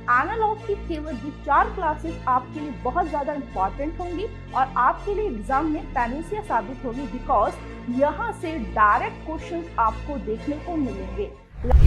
Analogue की केवल ये 4 क्लासेस आपके लिए बहुत ज़्यादा इम्पॉर्टेंट होंगी और आपके लिए एग्जाम में पैनेसिया साबित होगी, बिकॉज यहाँ से डायरेक्ट क्वेश्चंस आपको देखने को मिलेंगे।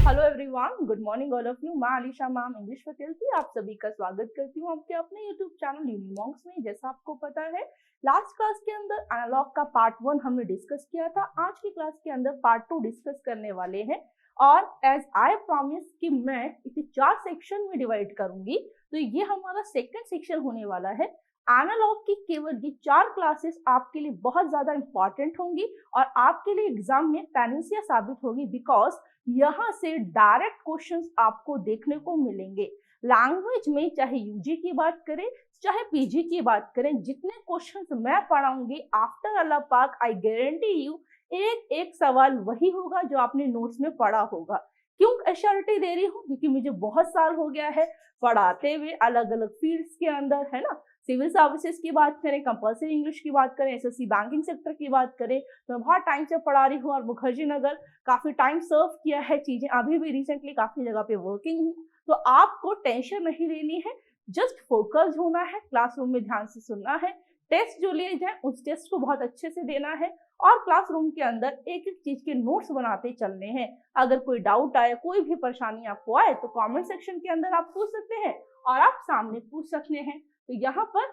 Hello everyone, good morning all of you. मैं अलीशा मैम इंग्लिश फैकल्टी आप सभी का स्वागत करती हूँ आपके अपने यूट्यूब चैनल यूनिमॉन्क्स में। जैसा आपको पता है, लास्ट क्लास के अंदर एनालॉग का पार्ट 1 हमने डिस्कस किया था। आज की क्लास के अंदर पार्ट 2 डिस्कस करने वाले हैं और एज आई प्रॉमिस कि मैं इसे 4 सेक्शन में डिवाइड करूंगी, तो ये हमारा सेकंड सेक्शन होने वाला है। एनालॉग की केवल ये 4 क्लासेस आपके लिए बहुत ज्यादा इंपॉर्टेंट होंगी और आपके लिए एग्जाम में पैनेसिया साबित होगी, बिकॉज यहाँ से डायरेक्ट क्वेश्चंस आपको देखने को मिलेंगे। लैंग्वेज में चाहे यूजी की बात करें चाहे पीजी की बात करें, जितने क्वेश्चंस मैं पढ़ाऊंगी आफ्टर अल्लाह पाक, आई गारंटी यू एक एक सवाल वही होगा जो आपने नोट्स में पढ़ा होगा। क्यों एश्योरिटी दे रही हूँ? क्योंकि मुझे बहुत साल हो गया है पढ़ाते हुए अलग अलग फील्ड्स के अंदर, है ना। सिविल सर्विसेज की बात करें, कंपल्सरी इंग्लिश की बात करें, एसएससी बैंकिंग सेक्टर की बात करें, तो मैं बहुत टाइम से पढ़ा रही हूँ और मुखर्जी नगर काफी टाइम सर्व किया है चीजें, अभी भी रिसेंटली काफी जगह पे वर्किंग हूँ। तो आपको टेंशन नहीं लेनी है, जस्ट फोकस होना है, क्लासरूम में ध्यान से सुनना है, टेस्ट जो लिए जाए उस टेस्ट को बहुत अच्छे से देना है और क्लासरूम के अंदर एक एक चीज के नोट्स बनाते चलने हैं। अगर कोई डाउट आए, कोई भी परेशानी आपको आए तो कमेंट सेक्शन के अंदर आप पूछ सकते हैं और आप सामने पूछ सकते हैं। तो यहाँ पर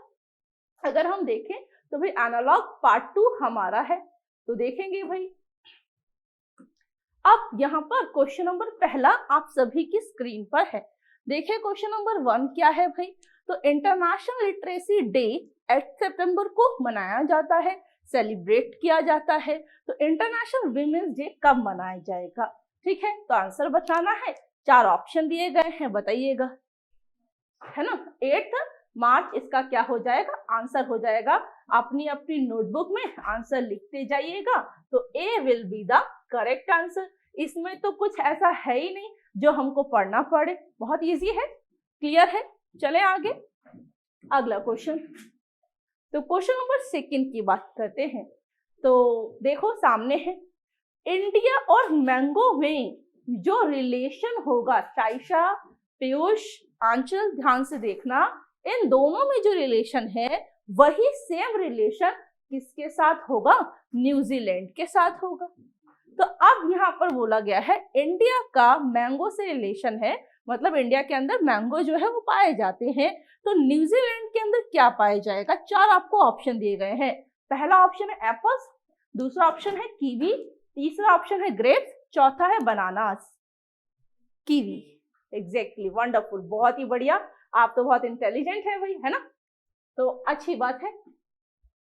अगर हम देखें तो भाई एनालॉग पार्ट 2 हमारा है, तो देखेंगे भाई। अब यहाँ पर क्वेश्चन नंबर पहला आप सभी की स्क्रीन पर है। देखिए क्वेश्चन नंबर 1 क्या है भाई। तो इंटरनेशनल लिटरेसी डे 8 सितंबर को मनाया जाता है, सेलिब्रेट किया जाता है। तो इंटरनेशनल विमेंस डे कब मनाया जाएगा? ठीक है, तो आंसर बताना है। 4 ऑप्शन दिए गए हैं, बताइएगा, है ना। 8 मार्च इसका क्या हो जाएगा? आंसर हो जाएगा। अपनी अपनी नोटबुक में आंसर लिखते जाइएगा। तो A will be the correct answer. इसमें तो कुछ ऐसा है ही नहीं जो हमको पढ़ना पड़े, बहुत इजी है, क्लियर है। चले आगे, अगला क्वेश्चन। तो क्वेश्चन नंबर 2 की बात करते हैं। तो देखो सामने है, इंडिया और मैंगो में जो रिलेशन होगा, साइशा, पीयूष, आंचल, ध्यान से देखना, इन दोनों में जो रिलेशन है वही सेम रिलेशन किसके साथ होगा? न्यूजीलैंड के साथ होगा। तो अब यहाँ पर बोला गया है इंडिया का मैंगो से रिलेशन है, मतलब इंडिया के अंदर मैंगो जो है वो पाए जाते हैं। तो न्यूजीलैंड के अंदर क्या पाया जाएगा? 4 आपको ऑप्शन दिए गए हैं। पहला ऑप्शन है एप्पल्स, दूसरा ऑप्शन है कीवी, तीसरा ऑप्शन है ग्रेप्स, चौथा है बनानास। कीवी, एग्जैक्टली, वंडरफुल, बहुत ही बढ़िया, आप तो बहुत इंटेलिजेंट है भाई, है ना, तो अच्छी बात है।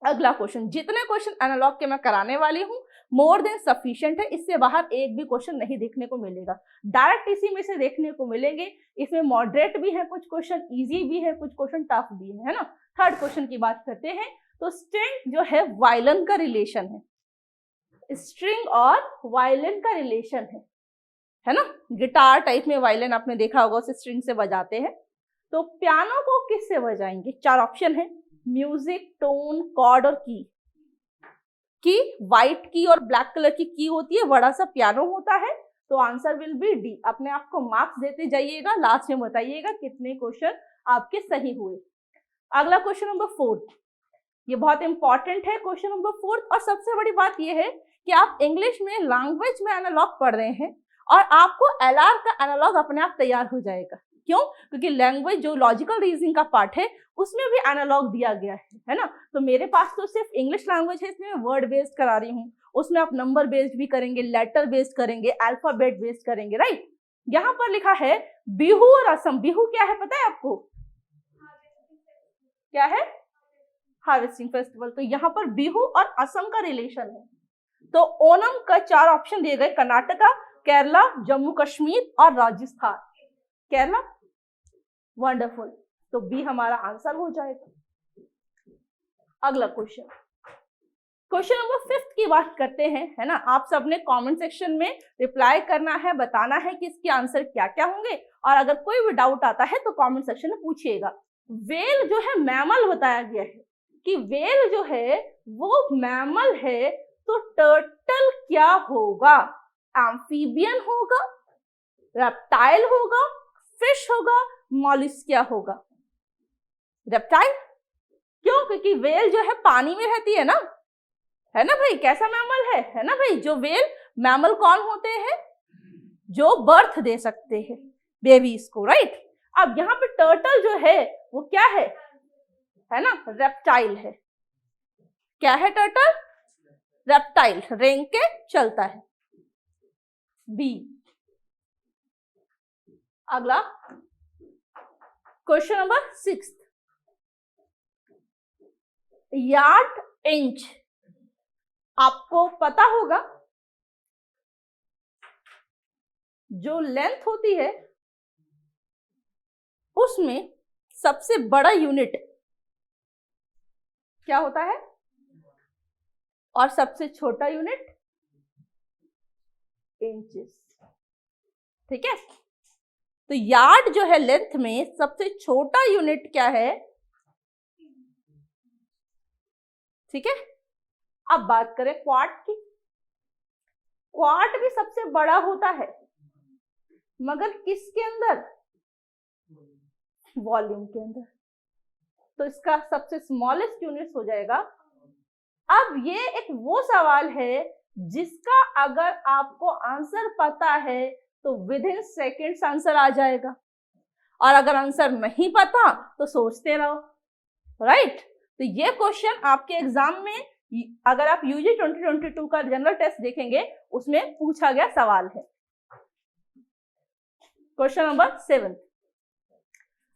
अगला क्वेश्चन, जितने क्वेश्चन एनालॉग के मैं कराने वाली हूँ मोर देन सफिशिएंट है, इससे बाहर एक भी क्वेश्चन नहीं देखने को मिलेगा, डायरेक्ट इसी में से देखने को मिलेंगे। इसमें मॉडरेट भी है कुछ क्वेश्चन, इजी भी है कुछ क्वेश्चन, टफ भी है ना। थर्ड क्वेश्चन की बात करते हैं। तो स्ट्रिंग जो है वायलिन का रिलेशन है, स्ट्रिंग और वायलिन का रिलेशन है ना। गिटार टाइप में वायलिन आपने देखा होगा, उसे स्ट्रिंग से बजाते हैं। तो पियानो को किससे बजाएंगे? 4 ऑप्शन है, म्यूजिक, टोन, कॉर्ड और की। व्हाइट की और ब्लैक कलर की होती है, बड़ा सा पियानो होता है। तो आंसर विल बी डी। अपने आप को मार्क्स देते जाइएगा, लास्ट में बताइएगा कितने क्वेश्चन आपके सही हुए। अगला क्वेश्चन नंबर 4, ये बहुत इंपॉर्टेंट है क्वेश्चन नंबर 4। और सबसे बड़ी बात ये है कि आप इंग्लिश में लैंग्वेज में एनालॉग पढ़ रहे हैं और आपको एलआर का एनालॉग अपने आप तैयार हो जाएगा। क्यों? क्योंकि लैंग्वेज जो लॉजिकल रीजनिंग का पार्ट है उसमें भी एनालॉग दिया गया है ना। तो मेरे पास तो सिर्फ इंग्लिश लैंग्वेज है, इसमें वर्ड बेस्ड करा रही हूँ, उसमें आप नंबर बेस्ड भी करेंगे, लेटर बेस्ड करेंगे, अल्फाबेट बेस्ड करेंगे, राइट। यहाँ पर लिखा है बिहू और असम। बिहू क्या है पता है आपको? क्या है? Harvesting festival. तो यहाँ पर बिहू और असम का रिलेशन है। तो ओनम का 4 ऑप्शन दिए गए, कर्नाटका, केरला, जम्मू कश्मीर और राजस्थान। केरला, वंडरफुल, तो बी हमारा आंसर हो जाएगा। अगला क्वेश्चन, क्वेश्चन नंबर 5 की बात करते हैं, है ना। आप सबने कमेंट सेक्शन में रिप्लाई करना है, बताना है कि इसके आंसर क्या क्या होंगे, और अगर कोई भी डाउट आता है तो कमेंट सेक्शन में पूछिएगा। वेल जो है मैमल बताया गया है कि वेल जो है वो मैमल है, तो टर्टल क्या होगा? एम्फीबियन होगा, रेप्टाइल होगा, फिश होगा, मॉलिस्क क्या होगा? रेप्टाइल। क्यों? क्योंकि वेल जो है पानी में रहती है ना भाई, कैसा मैमल है ना भाई। जो वेल मैमल कौन होते हैं? जो बर्थ दे सकते हैं बेबीज को, राइट। अब यहाँ पे टर्टल जो है वो क्या है ना, रेप्टाइल है। क्या है टर्टल? रेप्टाइल, रेंग के चलता है। बी। अगला क्वेश्चन नंबर 6, यार्ड इंच। आपको पता होगा जो लेंथ होती है उसमें सबसे बड़ा यूनिट क्या होता है और सबसे छोटा यूनिट इंचेस, ठीक है। तो यार्ड जो है लेंथ में सबसे छोटा यूनिट क्या है, ठीक है। अब बात करें क्वार्ट की। क्वार्ट भी सबसे बड़ा होता है मगर किसके अंदर? वॉल्यूम के अंदर। तो इसका सबसे स्मॉलेस्ट यूनिट हो जाएगा। अब ये एक वो सवाल है जिसका अगर आपको आंसर पता है तो विद इन सेकेंड्स आंसर आ जाएगा, और अगर आंसर नहीं पता तो सोचते रहो, राइट। तो ये क्वेश्चन आपके एग्जाम में, अगर आप यूजी 2022 का जनरल टेस्ट देखेंगे उसमें पूछा गया सवाल है। क्वेश्चन नंबर 7,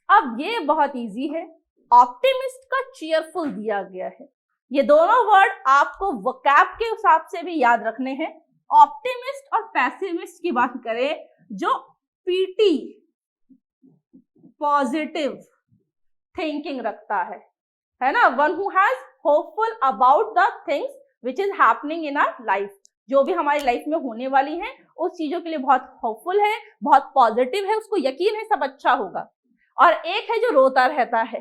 अब ये बहुत इजी है। ऑप्टिमिस्ट का चीयरफुल दिया गया है। ये दोनों वर्ड आपको वोकैब के हिसाब से भी याद रखने हैं। ऑप्टिमिस्ट और पैसिमिस्ट की बात करें, जो पीटी पॉजिटिव थिंकिंग रखता है ना, one who has hopeful about the things which is happening in our life. जो भी हमारी लाइफ में होने वाली है उस चीजों के लिए बहुत होपफुल है, बहुत पॉजिटिव है, उसको यकीन है सब अच्छा होगा। और एक है जो रोता रहता है,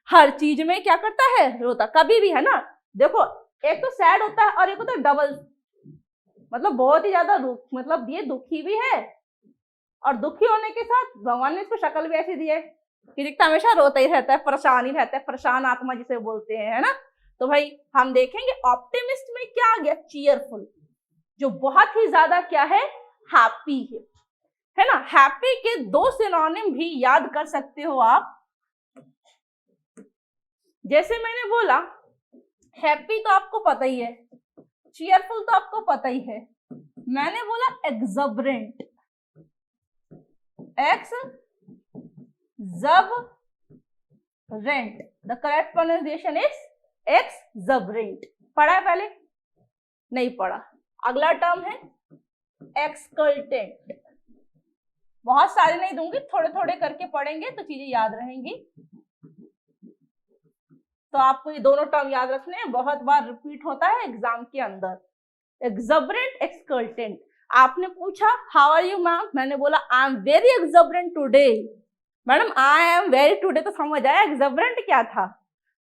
हर चीज में क्या करता है, रोता कभी भी, है ना। देखो एक तो सैड होता है और एक होता है डबल, मतलब बहुत ही ज्यादा दुख, मतलब ये दुखी भी है और दुखी होने के साथ भगवान ने इसको शक्ल भी ऐसी दी है कि दिखता हमेशा रोता ही रहता है, परेशान ही रहता है, परेशान आत्मा जिसे बोलते हैं, है ना। तो भाई हम देखेंगे ऑप्टिमिस्ट में क्या आ गया, चीयरफुल, जो बहुत ही ज्यादा क्या है, हैप्पी है ना। हैप्पी के दो सिनोनिम भी याद कर सकते हो आप। जैसे मैंने बोला हैप्पी तो आपको पता ही है, चीयरफुल तो आपको पता ही है। मैंने बोला एक्सबरेंट, एक्सबरेंट, द करेक्ट प्रोनाउंसिएशन इज एक्सबरेंट। पढ़ा है पहले? नहीं पढ़ा। अगला टर्म है एक्सकल्टेंट। बहुत सारे नहीं दूंगी, थोड़े थोड़े करके पढ़ेंगे तो चीजें याद रहेंगी। तो आपको ये दोनों टर्म याद रखने हैं, बहुत बार रिपीट होता है एग्जाम के अंदर। एक्सबरेंट, एक्सकल्टेंट। आपने पूछा हाउ आर यू मैम, मैंने बोला I am very exuberant today. Madam I am very today तो समझ आया, एक्सबरेंट क्या था?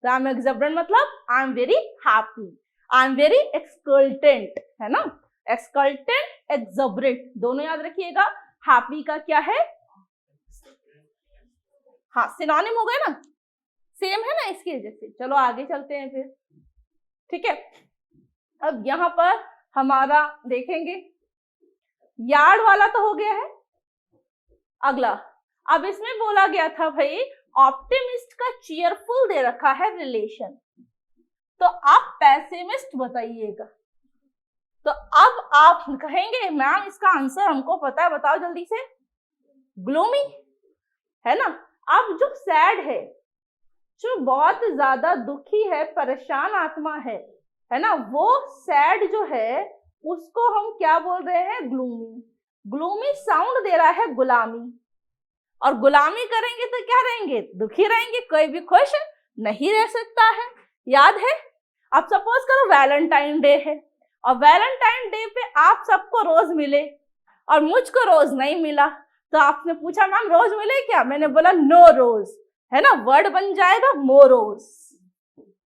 तो आई एम एक्सबरेंट मतलब I am very happy, I am very exultant, है ना। एक्सकल्टेंट, एक्सबरेंट दोनों याद रखिएगा। हैप्पी का क्या है, हाँ सिनोनिम हो गया ना, सेम है ना इसकी वजह से। चलो आगे चलते हैं फिर, ठीक है। अब यहां पर हमारा देखेंगे यार्ड वाला तो हो गया है। अगला, अब इसमें बोला गया था भाई ऑप्टिमिस्ट का चीयरफुल दे रखा है रिलेशन, तो आप पैसिमिस्ट बताइएगा। तो अब आप कहेंगे मैम इसका आंसर हमको पता है, बताओ जल्दी से। ग्लूमी, है ना। अब जो सैड है, जो बहुत ज्यादा दुखी है, परेशान आत्मा है ना, वो सैड जो है उसको हम क्या बोल रहे हैं, ग्लूमी। ग्लूमी साउंड दे रहा है गुलामी, और गुलामी करेंगे तो क्या रहेंगे, दुखी रहेंगे, कोई भी खुश नहीं रह सकता है, याद है। अब सपोज करो वैलेंटाइन डे है और वैलेंटाइन डे पे आप सबको रोज मिले और मुझको रोज नहीं मिला, तो आपने पूछा मैम रोज मिले क्या, मैंने बोला नो रोज, है ना, वर्ड बन जाएगा मोरोज।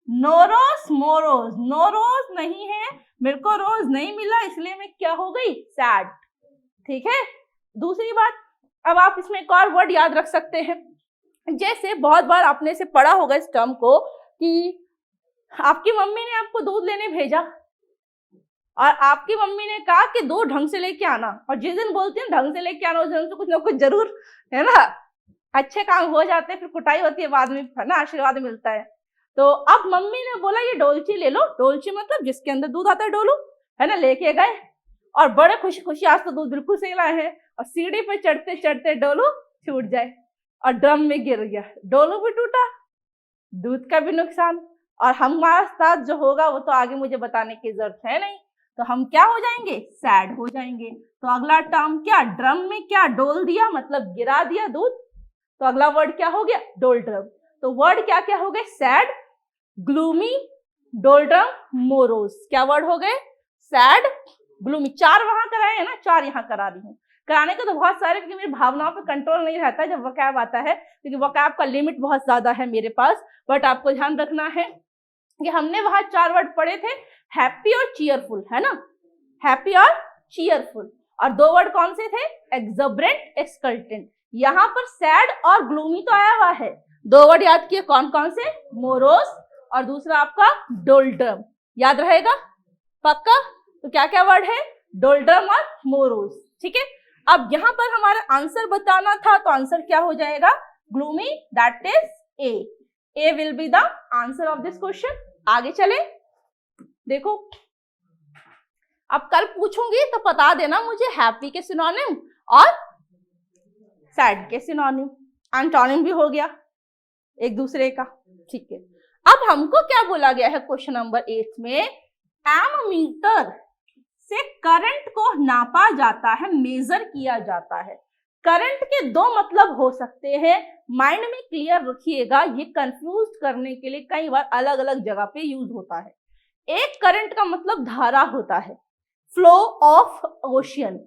नोरोस मोरोज, नो रोज नहीं है, मेरे को रोज नहीं मिला इसलिए मैं क्या हो गई, सैड, ठीक है। दूसरी बात, अब आप इसमें एक और वर्ड याद रख सकते हैं, जैसे बहुत बार आपने से पढ़ा होगा इस टर्म को कि आपकी मम्मी ने आपको दूध लेने भेजा और आपकी मम्मी ने कहा कि दूध ढंग से लेके आना, और जिस दिन बोलते हैं ढंग से लेके आना उस दिन तो कुछ ना कुछ जरूर, है ना, अच्छे काम हो जाते हैं, फिर कुटाई होती है बाद में, है ना, आशीर्वाद मिलता है। तो अब मम्मी ने बोला ये डोलची ले लो, डोलची मतलब जिसके अंदर दूध आता है डोलू, है ना, लेके गए और बड़े खुशी खुशी आज तो दूध बिल्कुल सही लाए हैं, और सीढ़ी पे चढ़ते चढ़ते डोलू छूट जाए और ड्रम में गिर गया, डोलू भी टूटा, दूध का भी नुकसान, और हमारा साथ जो होगा वो तो आगे मुझे बताने की जरूरत है नहीं, तो हम क्या हो जाएंगे, सैड हो जाएंगे। तो अगला टर्म क्या, ड्रम में क्या डोल दिया मतलब गिरा दिया दूध, तो अगला वर्ड क्या हो गया, डोलड्रम। तो वर्ड क्या क्या हो गए, सैड, ग्लूमी, डोलड्रम, मोरोस। क्या वर्ड हो गए, सैड, ग्लूमी। 4 वहां कराए हैं ना, 4 यहाँ करा रही हूँ। कराने को तो बहुत सारे, क्योंकि मेरी भावनाओं पे कंट्रोल नहीं रहता जब वोकैब आता है, क्योंकि वोकैब का लिमिट बहुत ज्यादा है मेरे पास। बट आपको ध्यान रखना है कि हमने वहां 4 वर्ड पढ़े थे, हैप्पी और चीयरफुल, है ना, हैप्पी और चीयरफुल। और 2 वर्ड कौन से थे, एक्सबरेंट, एक्सकल्टेंट। यहाँ पर सैड और ग्लूमी तो आया हुआ है। 2 वर्ड याद किए कौन कौन से, मोरोस और दूसरा आपका डोलड्रम, याद रहेगा पक्का। तो क्या क्या वर्ड है, डोलड्रम और मोरोस, ठीक है। अब यहाँ पर हमारा आंसर बताना था, तो आंसर क्या हो जाएगा, gloomy, that is a will be the answer of this question. आगे चले, देखो अब कल पूछूंगी तो बता देना मुझे हैप्पी के सिनोनिम और सैड के सिनोनिम, एंटोनिम भी हो गया एक दूसरे का, ठीक है। अब हमको क्या बोला गया है क्वेश्चन नंबर 8 में, एममीटर से करंट को नापा जाता है, मेजर किया जाता है। करंट के 2 मतलब हो सकते हैं, माइंड में क्लियर रखिएगा, ये कंफ्यूज करने के लिए कई बार अलग अलग जगह पे यूज होता है। एक करंट का मतलब धारा होता है, फ्लो ऑफ ओशियन,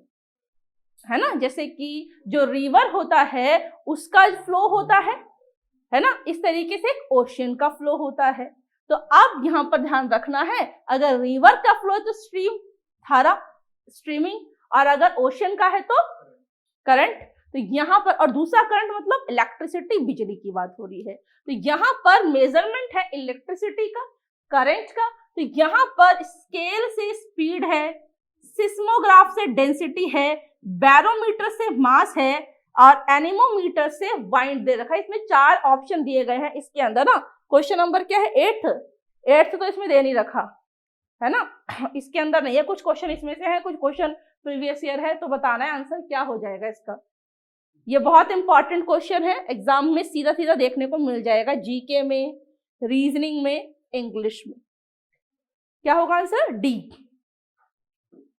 है ना, जैसे कि जो रिवर होता है उसका फ्लो होता है ना, इस तरीके से एक ओशियन का फ्लो होता है। तो अब यहाँ पर ध्यान रखना है, अगर रिवर का फ्लो है तो स्ट्रीम, धारा, स्ट्रीमिंग, और अगर ओशियन का है तो करंट। तो यहाँ पर, और दूसरा करंट मतलब इलेक्ट्रिसिटी, बिजली की बात हो रही है, तो यहाँ पर मेजरमेंट है इलेक्ट्रिसिटी का, करंट का। तो यहाँ पर स्केल से स्पीड है, सिस्मोग्राफ से डेंसिटी है, बैरोमीटर से मास है, और एनीमोमीटर से वाइंड दे रखा है। इसमें 4 ऑप्शन दिए गए हैं इसके अंदर ना। क्वेश्चन नंबर क्या है, 8th तो इसमें दे नहीं रखा है ना, इसके अंदर नहीं है। कुछ क्वेश्चन इसमें से है, कुछ क्वेश्चन प्रीवियस ईयर है, तो बताना है आंसर क्या हो जाएगा इसका। ये बहुत इंपॉर्टेंट क्वेश्चन है, एग्जाम में सीधा सीधा देखने को मिल जाएगा, जीके में, रीजनिंग में, इंग्लिश में। क्या होगा आंसर, डी।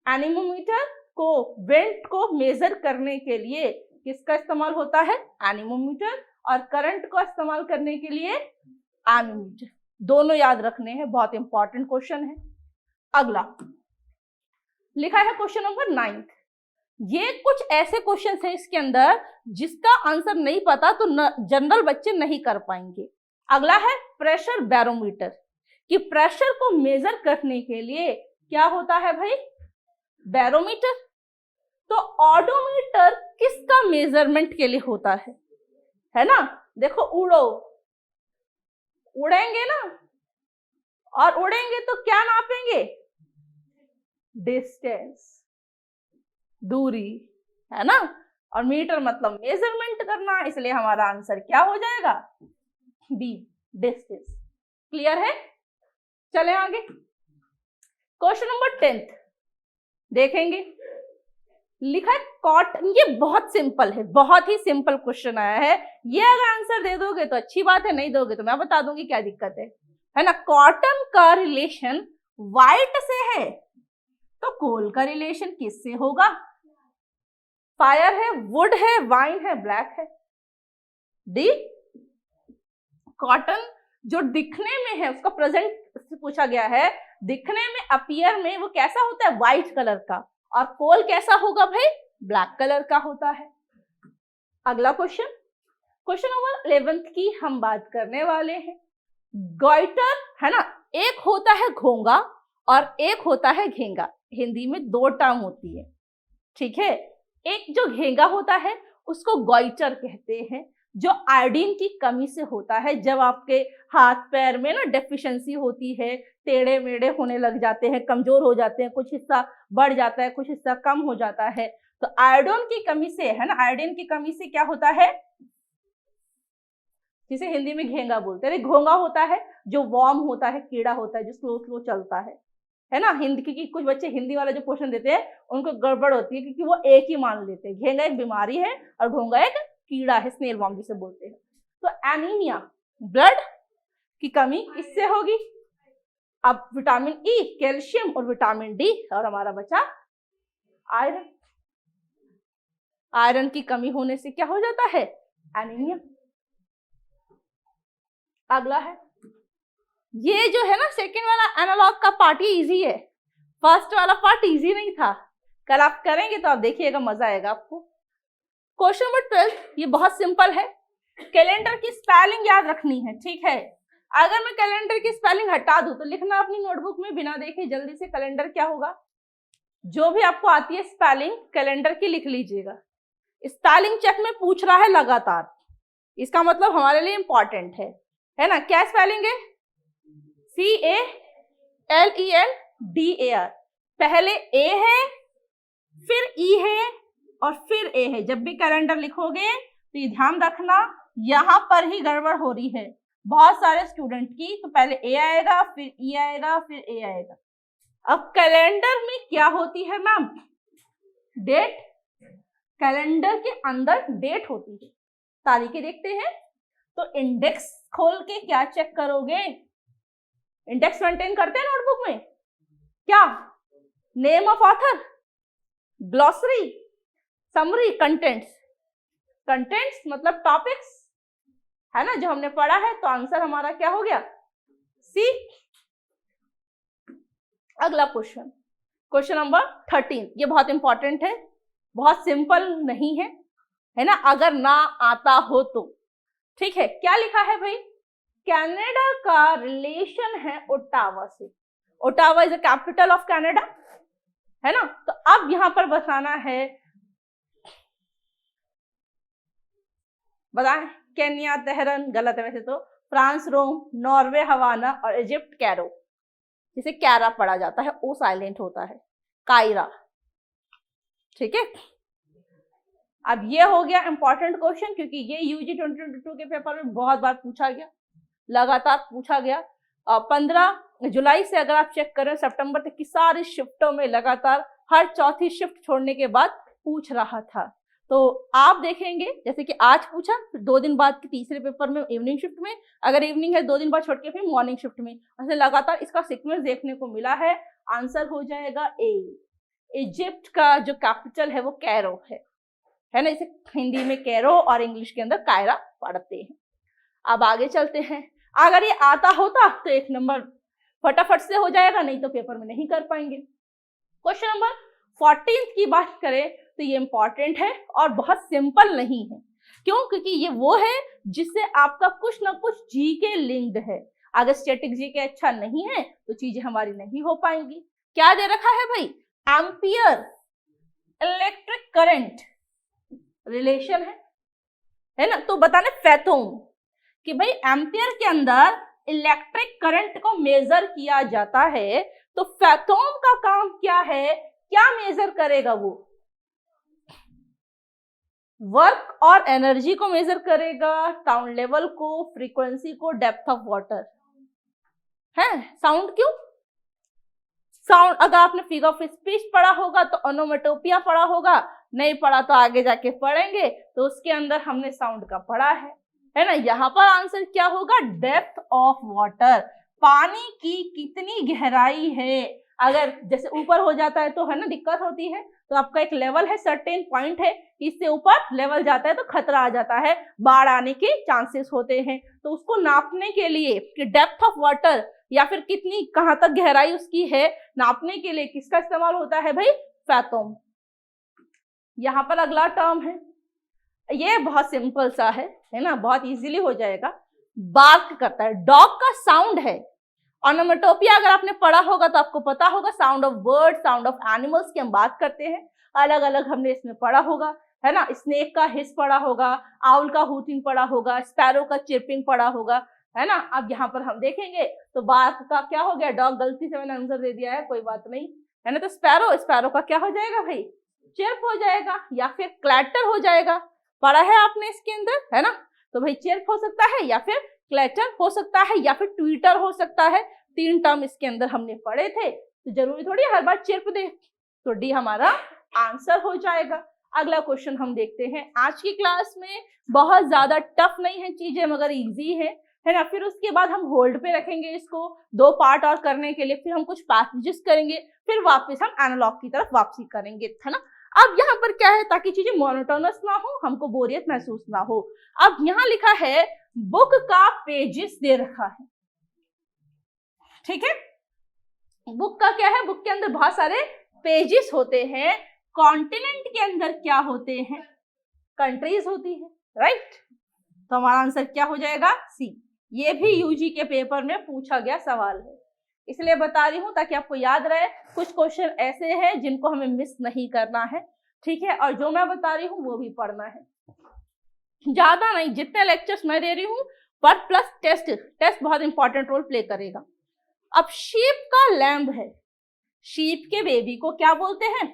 एनीमोमीटर को, वेंट को मेजर करने के लिए किसका इस्तेमाल होता है, एनीमोमीटर, और करंट को इस्तेमाल करने के लिए एमीमीटर। दोनों याद रखने हैं, बहुत इंपॉर्टेंट क्वेश्चन है। अगला लिखा है क्वेश्चन नंबर 9। ये कुछ ऐसे क्वेश्चन हैं इसके अंदर जिसका आंसर नहीं पता तो जनरल बच्चे नहीं कर पाएंगे। अगला है प्रेशर बैरोमीटर, कि प्रेशर को मेजर करने के लिए क्या होता है भाई, बैरोमीटर। तो ऑडोमीटर किसका मेजरमेंट के लिए होता है ना, देखो उड़ो, उड़ेंगे ना, और उड़ेंगे तो क्या नापेंगे, डिस्टेंस, दूरी, है ना, और मीटर मतलब मेजरमेंट करना, इसलिए हमारा आंसर क्या हो जाएगा, बी, डिस्टेंस। क्लियर है, चले आगे। क्वेश्चन नंबर 10 देखेंगे, लिखा है कॉटन। ये बहुत सिंपल है, बहुत ही सिंपल क्वेश्चन आया है। ये अगर आंसर दे दोगे तो अच्छी बात है, नहीं दोगे तो मैं बता दूंगी क्या दिक्कत है ना। कॉटन का रिलेशन व्हाइट से है, तो कोल का रिलेशन किससे होगा, फायर है, वुड है, वाइन है, ब्लैक है, डी। कॉटन जो दिखने में है, उसका प्रेजेंट से पूछा गया है, दिखने में, अपीयर में वो कैसा होता है, व्हाइट कलर का, और कोल कैसा होगा भाई, ब्लैक कलर का होता है। अगला क्वेश्चन, क्वेश्चन नंबर 11 की हम बात करने वाले हैं। गॉइटर, है ना, एक होता है घोंगा और एक होता है घेंगा। हिंदी में 2 टर्म होती है, ठीक है। एक जो घेंगा होता है उसको गॉइटर कहते हैं, जो आयोडीन की कमी से होता है। जब आपके हाथ पैर में ना डेफिशिएंसी होती है, टेढ़े मेढ़े होने लग जाते हैं, कमजोर हो जाते हैं, कुछ हिस्सा बढ़ जाता है, कुछ हिस्सा कम हो जाता है, तो आयोडीन की कमी से, है ना, आयोडीन की कमी से क्या होता है, जिसे हिंदी में घेंगा बोलते हैं, घोंगा होता है, जो वॉर्म होता है, कीड़ा होता है, जो स्लो स्लो चलता है ना। हिंदी की कुछ बच्चे हिंदी वाला जो क्वेश्चन देते हैं उनको गड़बड़ होती है, क्योंकि वो एक ही मान लेते हैं, घेंगा एक बीमारी है और घोंगा एक कीड़ा है, स्नेल वॉर्म जिसे बोलते हैं। तो एनीमिया, ब्लड की कमी किससे होगी? अब विटामिन ई, कैल्शियम और विटामिन डी, और हमारा बचा आयरन। आयरन की कमी होने से क्या हो जाता है? एनीमिया। अगला है, ये जो है ना सेकंड वाला एनालॉग का पार्ट ही इजी है, फर्स्ट वाला पार्ट इजी नहीं था। कल आप करेंगे तो आप देखिएगा, मजा आएगा आपको। क्वेश्चन नंबर 12, ये बहुत सिंपल है। कैलेंडर की स्पेलिंग याद रखनी है, ठीक है। अगर मैं कैलेंडर की स्पेलिंग हटा दूं तो लिखना अपनी नोटबुक में बिना देखे जल्दी से, कैलेंडर क्या होगा। जो भी आपको आती है स्पेलिंग कैलेंडर की लिख लीजिएगा। स्पेलिंग चेक में पूछ रहा है लगातार, इसका मतलब हमारे लिए इंपॉर्टेंट है ना। क्या स्पेलिंग है? CALENDAR। पहले ए है, फिर ई है और फिर ए है। जब भी कैलेंडर लिखोगे तो ये ध्यान रखना, यहां पर ही गड़बड़ हो रही है बहुत सारे स्टूडेंट की। तो पहले ए आएगा, फिर ई आएगा, फिर ए आएगा। अब कैलेंडर में क्या होती है मैम? डेट। कैलेंडर के अंदर डेट होती है, तारीखें देखते हैं। तो इंडेक्स खोल के क्या चेक करोगे? इंडेक्स मेंटेन करते हैं नोटबुक में, क्या? Name of author, glossary, summary, contents. Contents मतलब टॉपिक्स, है ना, जो हमने पढ़ा है। तो आंसर हमारा क्या हो गया? सी। अगला क्वेश्चन, क्वेश्चन नंबर 13, ये बहुत इंपॉर्टेंट है, बहुत सिंपल नहीं है ना, अगर ना आता हो तो। ठीक है, क्या लिखा है भाई? कनाडा का रिलेशन है ओटावा से। Ottawa is the capital of Canada, है ना। तो अब यहां पर बताना है, बताएं। केन्या तेहरान, गलत है वैसे तो। फ्रांस रोम, नॉर्वे हवाना और इजिप्ट कैरो, जिसे कैरा पढ़ा जाता है, ओ साइलेंट होता है, कायरा। ठीक है, अब ये हो गया इंपॉर्टेंट क्वेश्चन, क्योंकि ये यूजी 2022 के पेपर में बहुत बार पूछा गया, लगातार पूछा गया। 15 जुलाई से अगर आप चेक करें सितंबर तक की सारी शिफ्टों में लगातार हर चौथी शिफ्ट छोड़ने के बाद पूछ रहा था। तो आप देखेंगे जैसे कि आज पूछा, फिर 2 दिन बाद के तीसरे पेपर में इवनिंग शिफ्ट में, अगर इवनिंग है 2 दिन बाद छोड़ के फिर मॉर्निंग शिफ्ट में, ऐसे लगातार इसका सीक्वेंस देखने को मिला है। आंसर हो जाएगा ए। इजिप्ट का जो कैपिटल है वो कैरो है ना, इसे हिंदी में कैरो और इंग्लिश के अंदर कायरा पढ़ते हैं। अब आगे चलते हैं, अगर ये आता होता तो 1 नंबर फटाफट से हो जाएगा, नहीं तो पेपर में नहीं कर पाएंगे। क्वेश्चन नंबर 14 की बात करें तो ये इंपॉर्टेंट है और बहुत सिंपल नहीं है। क्यों? क्योंकि ये वो है जिससे आपका कुछ ना कुछ जीके लिंक्ड है। अगर स्टैटिक जीके अच्छा नहीं है तो चीजें हमारी नहीं हो पाएंगी। क्या दे रखा है भाई? एम्पियर, इलेक्ट्रिक करंट रिलेशन है ना। तो बताने फैथोम कि भाई एम्पियर के अंदर इलेक्ट्रिक करंट को मेजर किया जाता है, तो फैथोम का काम क्या है? क्या मेजर करेगा? वो वर्क और एनर्जी को मेजर करेगा, साउंड लेवल को, फ्रीक्वेंसी को, डेप्थ ऑफ वाटर है। साउंड क्यों? साउंड अगर आपने फिगर ऑफ स्पीच पढ़ा होगा तो ओनोमेटोपिया पढ़ा होगा, नहीं पढ़ा तो आगे जाके पढ़ेंगे, तो उसके अंदर हमने साउंड का पढ़ा है ना। यहाँ पर आंसर क्या होगा? डेप्थ ऑफ वाटर, पानी की कितनी गहराई है। अगर जैसे ऊपर हो जाता है तो है ना दिक्कत होती है, तो आपका एक लेवल है, सर्टेन पॉइंट है, इससे ऊपर लेवल जाता है तो खतरा आ जाता है, बाढ़ आने के चांसेस होते हैं। तो उसको नापने के लिए कि डेप्थ ऑफ वाटर या फिर कितनी कहां तक गहराई उसकी है, नापने के लिए किसका इस्तेमाल होता है भाई? फैथोम। यहाँ पर अगला टर्म है, ये बहुत सिंपल सा है ना, बहुत इजीली हो जाएगा। बार्क करता है, डॉग का साउंड है। ओनोमेटोपिया अगर आपने पढ़ा होगा तो आपको पता होगा, sound of bird, sound of animals की हम बात करते हैं, अलग अलग हमने इसमें पढ़ा होगा। है ना, स्नेक का हिस पढ़ा होगा, आउल का हूटिंग पढ़ा होगा, स्पैरो का चिरपिंग पढ़ा होगा, है ना। अब यहाँ पर हम देखेंगे तो बार्क का क्या हो गया, डॉग, गलती से मैंने आंसर दे दिया है, कोई बात नहीं, है ना। तो स्पैरो, स्पैरो का क्या हो जाएगा भाई, चिर्प हो जाएगा या फिर क्लैटर हो जाएगा, पढ़ा है आपने इसके अंदर, है ना। तो भाई चिर्प हो सकता है या फिर क्लैटर हो सकता है या फिर ट्वीटर हो सकता है, 3 टर्म इसके अंदर हमने पढ़े थे, तो जरूरी थोड़ी हर बार चिर्प दे। तो डी हमारा आंसर हो जाएगा। अगला क्वेश्चन हम देखते हैं। आज की क्लास में बहुत ज्यादा टफ नहीं है चीजें, मगर इजी है ना। फिर उसके बाद हम होल्ड पे रखेंगे इसको 2 पार्ट और करने के लिए, फिर हम कुछ पैसेजेस करेंगे, फिर वापस हम एनालॉग की तरफ वापसी करेंगे, है ना। अब यहाँ पर क्या है, ताकि चीजें मोनोटोनस ना हो, हमको बोरियत महसूस ना हो। अब यहाँ लिखा है बुक का पेजेस दे रखा है, ठीक है। बुक का क्या है, बुक के अंदर बहुत सारे पेजेस होते हैं। कॉन्टिनेंट के अंदर क्या होते हैं, कंट्रीज होती है, राइट। तो हमारा आंसर क्या हो जाएगा, सी। ये भी यूजी के पेपर में पूछा गया सवाल है, इसलिए बता रही हूं ताकि आपको याद रहे। कुछ क्वेश्चन ऐसे हैं जिनको हमें मिस नहीं करना है, ठीक है। और जो मैं बता रही हूँ वो भी पढ़ना है, ज्यादा नहीं, जितने लेक्चर्स मैं दे रही हूँ पर प्लस टेस्ट, टेस्ट बहुत इंपॉर्टेंट रोल प्ले करेगा। अब शीप का लैम्ब है, शीप के बेबी को क्या बोलते हैं,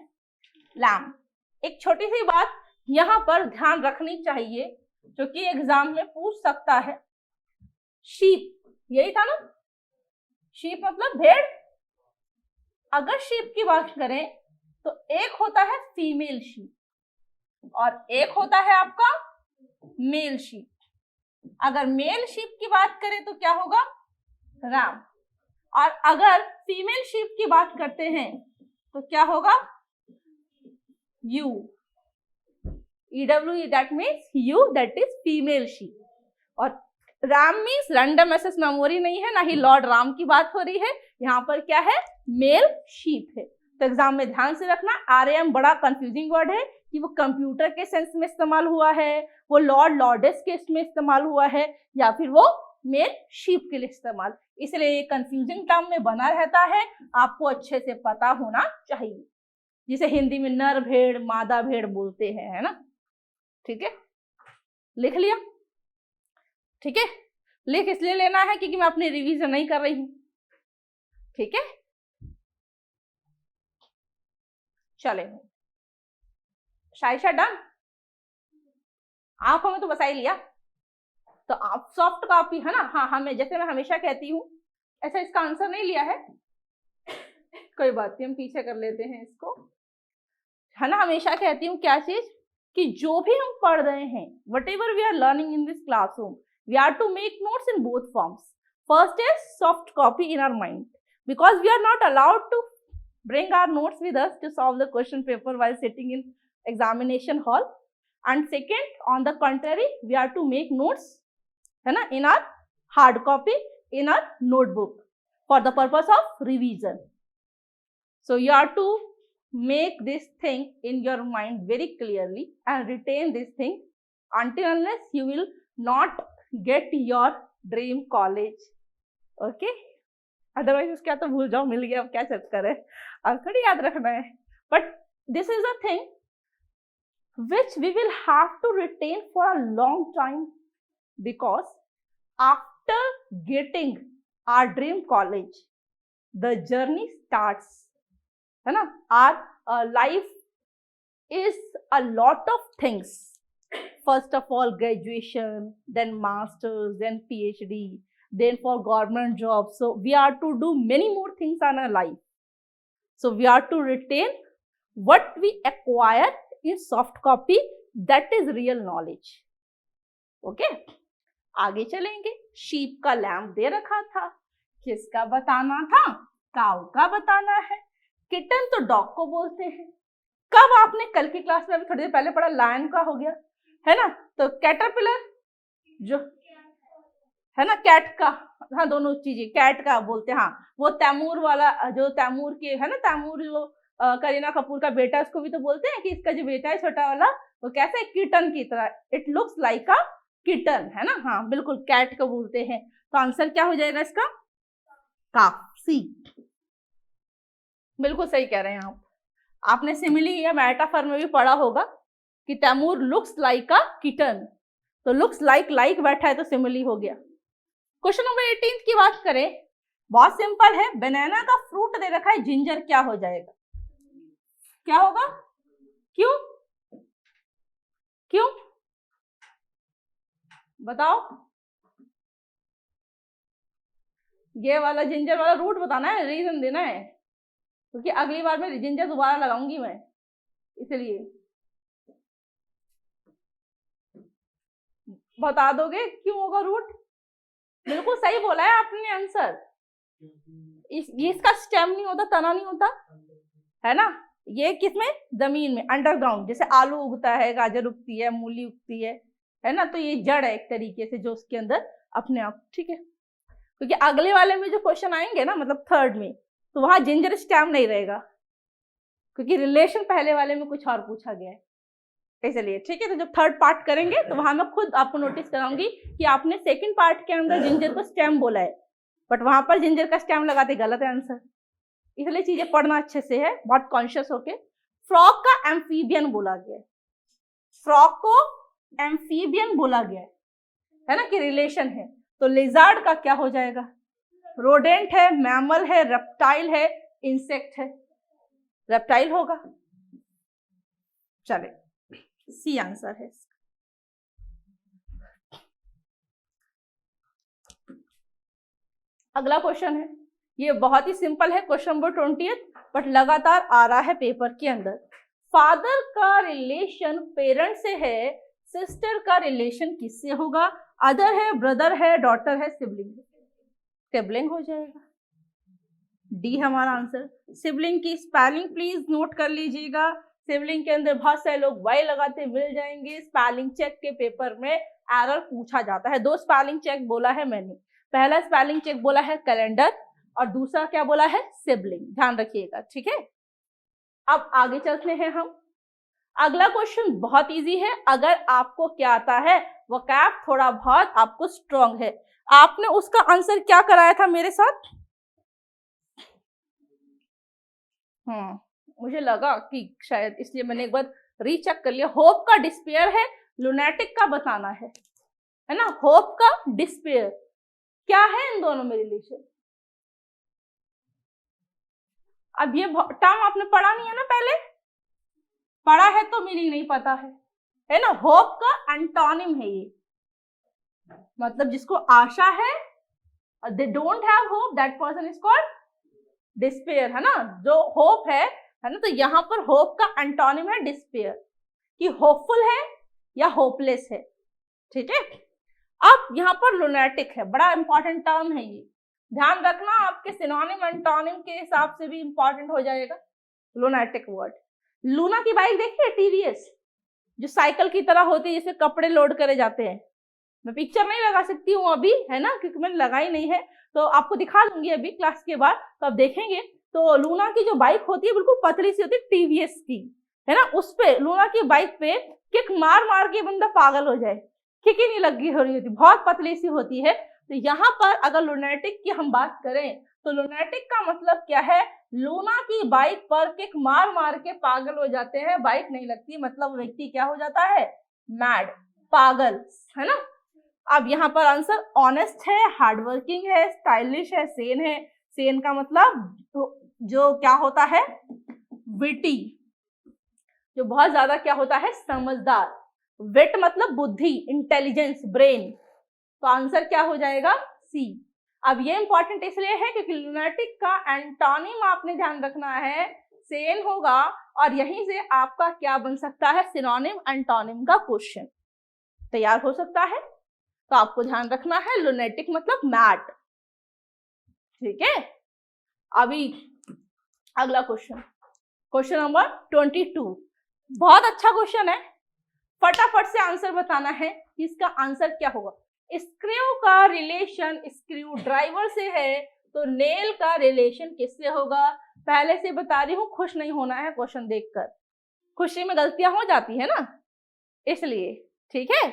लैम्ब। एक छोटी सी बात यहाँ पर ध्यान रखनी चाहिए, जो कि एग्जाम में पूछ सकता है। शीप यही था ना, शीप मतलब भेड़। अगर शीप की बात करें तो एक होता है फीमेल शीप और एक होता है आपका मेल शीप। अगर मेल शीप की बात करें तो क्या होगा, राम। और अगर फीमेल शीप की बात करते हैं तो क्या होगा, ewe, EW, that means ewe, that is female sheep. और ram means random access memory नहीं है, ना ही लॉर्ड राम की बात हो रही है, यहाँ पर क्या है, मेल शीप है। तो एग्जाम में ध्यान से रखना, RAM बड़ा कंफ्यूजिंग वर्ड है कि वो कंप्यूटर के सेंस में इस्तेमाल हुआ है, वो लॉर्ड लॉर्डेस के इसमें इस्तेमाल हुआ है, या फिर वो मेल शीप के लिए इस्तेमाल, इसलिए ये कंफ्यूजिंग टर्म में बना रहता है, आपको अच्छे से पता होना चाहिए। जिसे हिंदी में नर भेड़ मादा भेड़ बोलते हैं, है ना, ठीक है। लिख लिया, ठीक है। लिख इसलिए लेना है क्योंकि मैं अपनी रिवीजन नहीं कर रही हूं, ठीक है। चले, शायशा डन, आंखों में तो बसा ही लिया। तो आप सॉफ्ट कॉपी, है ना, हाँ हमें, जैसे मैं हमेशा कहती हूँ, ऐसा इसका आंसर नहीं लिया है, कोई बात नहीं, हम पीछे कर लेते हैं इसको, है ना। हमेशा कहती हूँ क्या चीज, कि जो भी हम पढ़ रहे हैं, whatever we are learning in this classroom, we are to make notes in both forms. First is soft copy in our mind, because we are not allowed to bring our notes with us to solve the question paper while sitting in examination hall. And second, on the contrary, we are to make notes, है ना, in our hard copy, in our notebook, for the purpose of revision. So you are to make this thing in your mind very clearly and retain this thing until unless you will not get your dream college. Okay? Otherwise उसका तो भूल जाओ, मिल गया, अब क्या चक्कर है, अब थोड़ी याद रखना है। But this is a thing which we will have to retain for a long time, because after getting our dream college the journey starts, है ना। Our life is a lot of things, first of all graduation, then masters, then PhD, then for government jobs. So we are to do many more things in our life. So we are to retain what we acquire in soft copy, that is real knowledge. Okay? आगे चलेंगे। Sheep का lamp दे रखा था, किसका बताना था, काऊ का बताना है। किटन तो डॉग को बोलते हैं। कब आपने कल की क्लास में, अभी थोड़ी देर पहले पढ़ा, लायन का हो गया, है ना। तो कैटरपिलर जो है ना, कैट का, हाँ दोनों चीजें, कैट का बोलते हैं, हाँ वो तैमूर वाला, जो तैमूर के, है ना, तैमूर जो करीना कपूर का बेटा, उसको भी तो बोलते हैं कि इसका जो बेटा है छोटा वाला, वो कैसे है, किटन की तरह, it looks like a kitten, है ना, हाँ बिल्कुल कैट को बोलते हैं। तो आंसर क्या हो जाएगा इसका, काफ, सी। बिल्कुल सही कह रहे हैं आप। आपने सिमिली या मेटाफर में भी पढ़ा होगा, कि Taimur looks like a kitten, तो लुक्स लाइक बैठा है तो सिमिली हो गया। क्वेश्चन नंबर 18 की बात करें, बहुत सिंपल है, बनाना का फ्रूट दे रखा है जिंजर, क्या हो जाएगा? क्या होगा? क्यों क्यों बताओ? ये वाला जिंजर वाला रूट बताना है, रीजन देना है, क्योंकि अगली बार में जिंजर दोबारा लगाऊंगी मैं, इसलिए बता दोगे क्यों होगा रूट? बिल्कुल सही बोला है आपने आंसर। इसका स्टेम नहीं होता, तना नहीं होता है ना, ये किसमें? जमीन में, अंडरग्राउंड, जैसे आलू उगता है, गाजर उगती है, मूली उगती है ना, तो ये जड़ है एक तरीके से जो उसके अंदर अपने आप, ठीक है। क्योंकि अगले वाले में जो क्वेश्चन आएंगे ना, मतलब थर्ड में, तो वहां जिंजर स्टेम नहीं रहेगा, क्योंकि रिलेशन पहले वाले में कुछ और पूछा गया है, इसलिए ठीक है। तो जब थर्ड पार्ट करेंगे तो वहां मैं खुद आपको नोटिस कराऊंगी कि आपने सेकंड पार्ट के अंदर जिंजर को स्टेम बोला है, बट वहां पर जिंजर का स्टेम लगाते गलत है आंसर, इसलिए चीजें पढ़ना अच्छे से है, बहुत कॉन्शियस होके। फ्रॉग का एम्फीबियन बोला गया है, फ्रॉग को एम्फीबियन बोला गया है ना, कि रिलेशन है, तो लिजार्ड का क्या हो जाएगा? रोडेंट है, मैमल है, रेप्टाइल है, इंसेक्ट है, रेप्टाइल होगा। चले, सी आंसर है। अगला क्वेश्चन है, ये बहुत ही सिंपल है, क्वेश्चन नंबर 20, बट लगातार आ रहा है पेपर के अंदर। फादर का रिलेशन पेरेंट से है, सिस्टर का रिलेशन किससे होगा? अदर है, ब्रदर है, डॉटर है, सिबलिंग है, सिबलिंग हो जाएगा, डी हमारा आंसर। सिबलिंग की स्पेलिंग प्लीज नोट कर लीजिएगा, सिबलिंग के अंदर बहुत सारे लोग वाई लगाते मिल जाएंगे, स्पेलिंग चेक के पेपर में एरर पूछा जाता है। दो स्पेलिंग चेक बोला है मैंने, पहला स्पेलिंग चेक बोला है कैलेंडर और दूसरा क्या बोला है? सिबलिंग, ध्यान रखिएगा, ठीक है। अब आगे चलते हैं हम। अगला क्वेश्चन बहुत इजी है, अगर आपको क्या आता है, वोकैब थोड़ा बहुत आपको स्ट्रॉन्ग है। आपने उसका आंसर क्या कराया था मेरे साथ? मुझे लगा कि शायद इसलिए मैंने एक बार रीचेक कर लिया। होप का डिस्पेयर है, लुनेटिक का बताना है ना। होप का डिस्पेयर क्या है इन दोनों में रिलेशन? अब ये टर्म आपने पढ़ा नहीं है ना, पहले पढ़ा है तो मीनिंग नहीं पता है ना। होप का एंटोनिम है ये, मतलब जिसको आशा है, they don't have hope, that person is called despair, है ना। जो होप है ना, तो यहाँ पर होप का एंटोनिम है डिस्पेयर, कि होपफुल है या होपलेस है, ठीक है। अब यहाँ पर लुनेटिक है, बड़ा इंपॉर्टेंट टर्म है ये, ध्यान रखना, आपके सिनोनिम एंटोनिम के हिसाब से भी इंपॉर्टेंट हो जाएगा लुनेटिक वर्ड। लूना की बाइक देखिए, टीवीएस, जो साइकिल की तरह होती है, जिसमें कपड़े लोड करे जाते हैं। मैं पिक्चर नहीं लगा सकती हूँ अभी, है ना, क्योंकि मैंने लगाई नहीं है, तो आपको दिखा दूंगी अभी क्लास के बाद, तो आप देखेंगे। तो लूना की जो बाइक होती है बिल्कुल पतली सी होती है, टीवीएस की, है ना। उस पे लूना की बाइक पे किक मार मार के बंदा पागल हो जाए, किक ही नहीं लगी हो रही होती, बहुत पतली सी होती है। तो यहाँ पर अगर लुनेटिक की हम बात करें, तो लुनेटिक का मतलब क्या है? लूना की बाइक पर किक मार मार के पागल हो जाते हैं, बाइक नहीं लगती, मतलब व्यक्ति क्या हो जाता है? मैड, पागल, है ना। अब यहाँ पर आंसर ऑनेस्ट है, हार्डवर्किंग है, स्टाइलिश है, सेन है। सेन का मतलब जो क्या होता है? विटी, जो बहुत ज्यादा क्या होता है? समझदार। विट मतलब बुद्धि, इंटेलिजेंस, ब्रेन, तो आंसर क्या हो जाएगा? सी। अब ये इंपॉर्टेंट इसलिए है क्योंकि लुनेटिक का एंटोनिम आपने ध्यान रखना है, सेन होगा, और यहीं से आपका क्या बन सकता है? सिनोनिम एंटोनिम का क्वेश्चन तैयार हो सकता है। तो आपको ध्यान रखना है, लुनेटिक मतलब मैड, ठीक है। अभी अगला क्वेश्चन, क्वेश्चन नंबर 22, बहुत अच्छा क्वेश्चन है, फटाफट से आंसर बताना है कि इसका आंसर क्या होगा। स्क्रू का रिलेशन स्क्रू ड्राइवर से है, तो नेल का रिलेशन किससे होगा? पहले से बता रही हूं, खुश नहीं होना है क्वेश्चन देखकर, खुशी में गलतियां हो जाती है ना, इसलिए, ठीक है।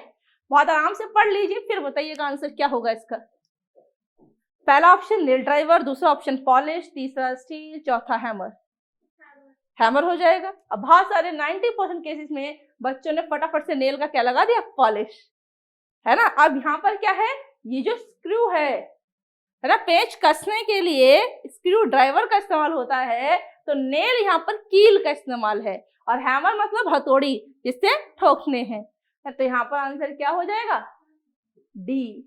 बहुत आराम से पढ़ लीजिए, फिर बताइएगा आंसर क्या होगा इसका। पहला ऑप्शन नेल ड्राइवर, दूसरा ऑप्शन पॉलिश, तीसरा स्टील, चौथा हैमर। हैमर हो जाएगा। अब बहुत सारे 90% केसेस में बच्चों ने फटाफट से नेल का क्या लगा दिया, पॉलिश, है ना। अब यहाँ पर क्या है, ये जो स्क्रू है ना, पेच कसने के लिए स्क्रू ड्राइवर का इस्तेमाल होता है, तो नेल यहाँ पर कील का इस्तेमाल है, और हैमर मतलब हथौड़ी जिससे ठोकने हैं। तो यहाँ पर आंसर क्या हो जाएगा, डी।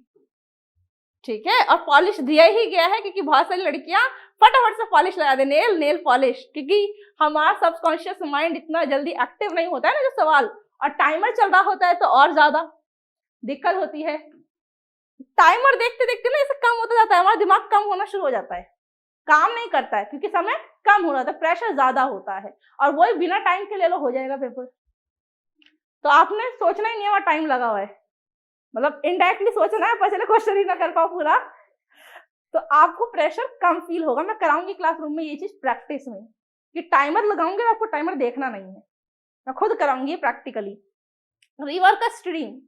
ठीक है, और पॉलिश दिया ही गया है क्योंकि बहुत सारी लड़कियां फटाफट से पॉलिश लगा दे, नेल पॉलिश, क्योंकि हमारा सबकॉन्शियस माइंड इतना जल्दी एक्टिव नहीं होता है ना जो सवाल, और टाइमर चल रहा होता है तो और ज्यादा दिक्कत होती है। टाइमर देखते देखते ना इसे कम होता जाता है, हमारा दिमाग कम होना शुरू हो जाता है, काम नहीं करता है क्योंकि समय कम हो रहा था, प्रेशर ज्यादा होता है, और वही बिना टाइम के ले लो हो जाएगा पेपर। तो आपने सोचना ही नहीं है, वहां टाइम लगा हुआ है, मतलब इनडायरेक्टली सोचना है, पहले क्वेश्चन ही ना कर पाओ पूरा, तो आपको प्रेशर कम फील होगा। मैं कराऊंगी क्लासरूम में ये चीज प्रैक्टिस में, कि टाइमर लगाऊंगी, आपको टाइमर देखना नहीं है, मैं खुद कराऊंगी प्रैक्टिकली। रिवर का स्ट्रीम,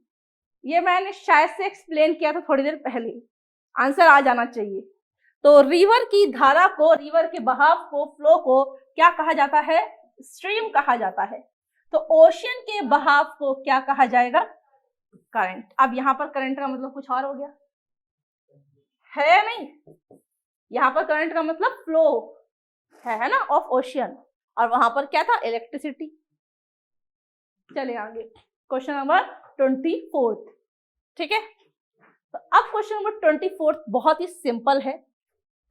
ये मैंने शायद से एक्सप्लेन किया था थोड़ी देर पहले, आंसर आ जाना चाहिए। तो रिवर की धारा को, रिवर के बहाव को, फ्लो को क्या कहा जाता है, स्ट्रीम कहा जाता है। तो ओशियन के बहाव को क्या कहा जाएगा, करंट। अब यहाँ पर करंट का मतलब कुछ और हो गया है नहीं, यहाँ पर करंट का मतलब फ्लो है ना, ऑफ ओशियन, और वहां पर क्या था, इलेक्ट्रिसिटी। चले आगे, क्वेश्चन नंबर 24। ठीक है, तो अब क्वेश्चन नंबर 24 बहुत ही सिंपल है।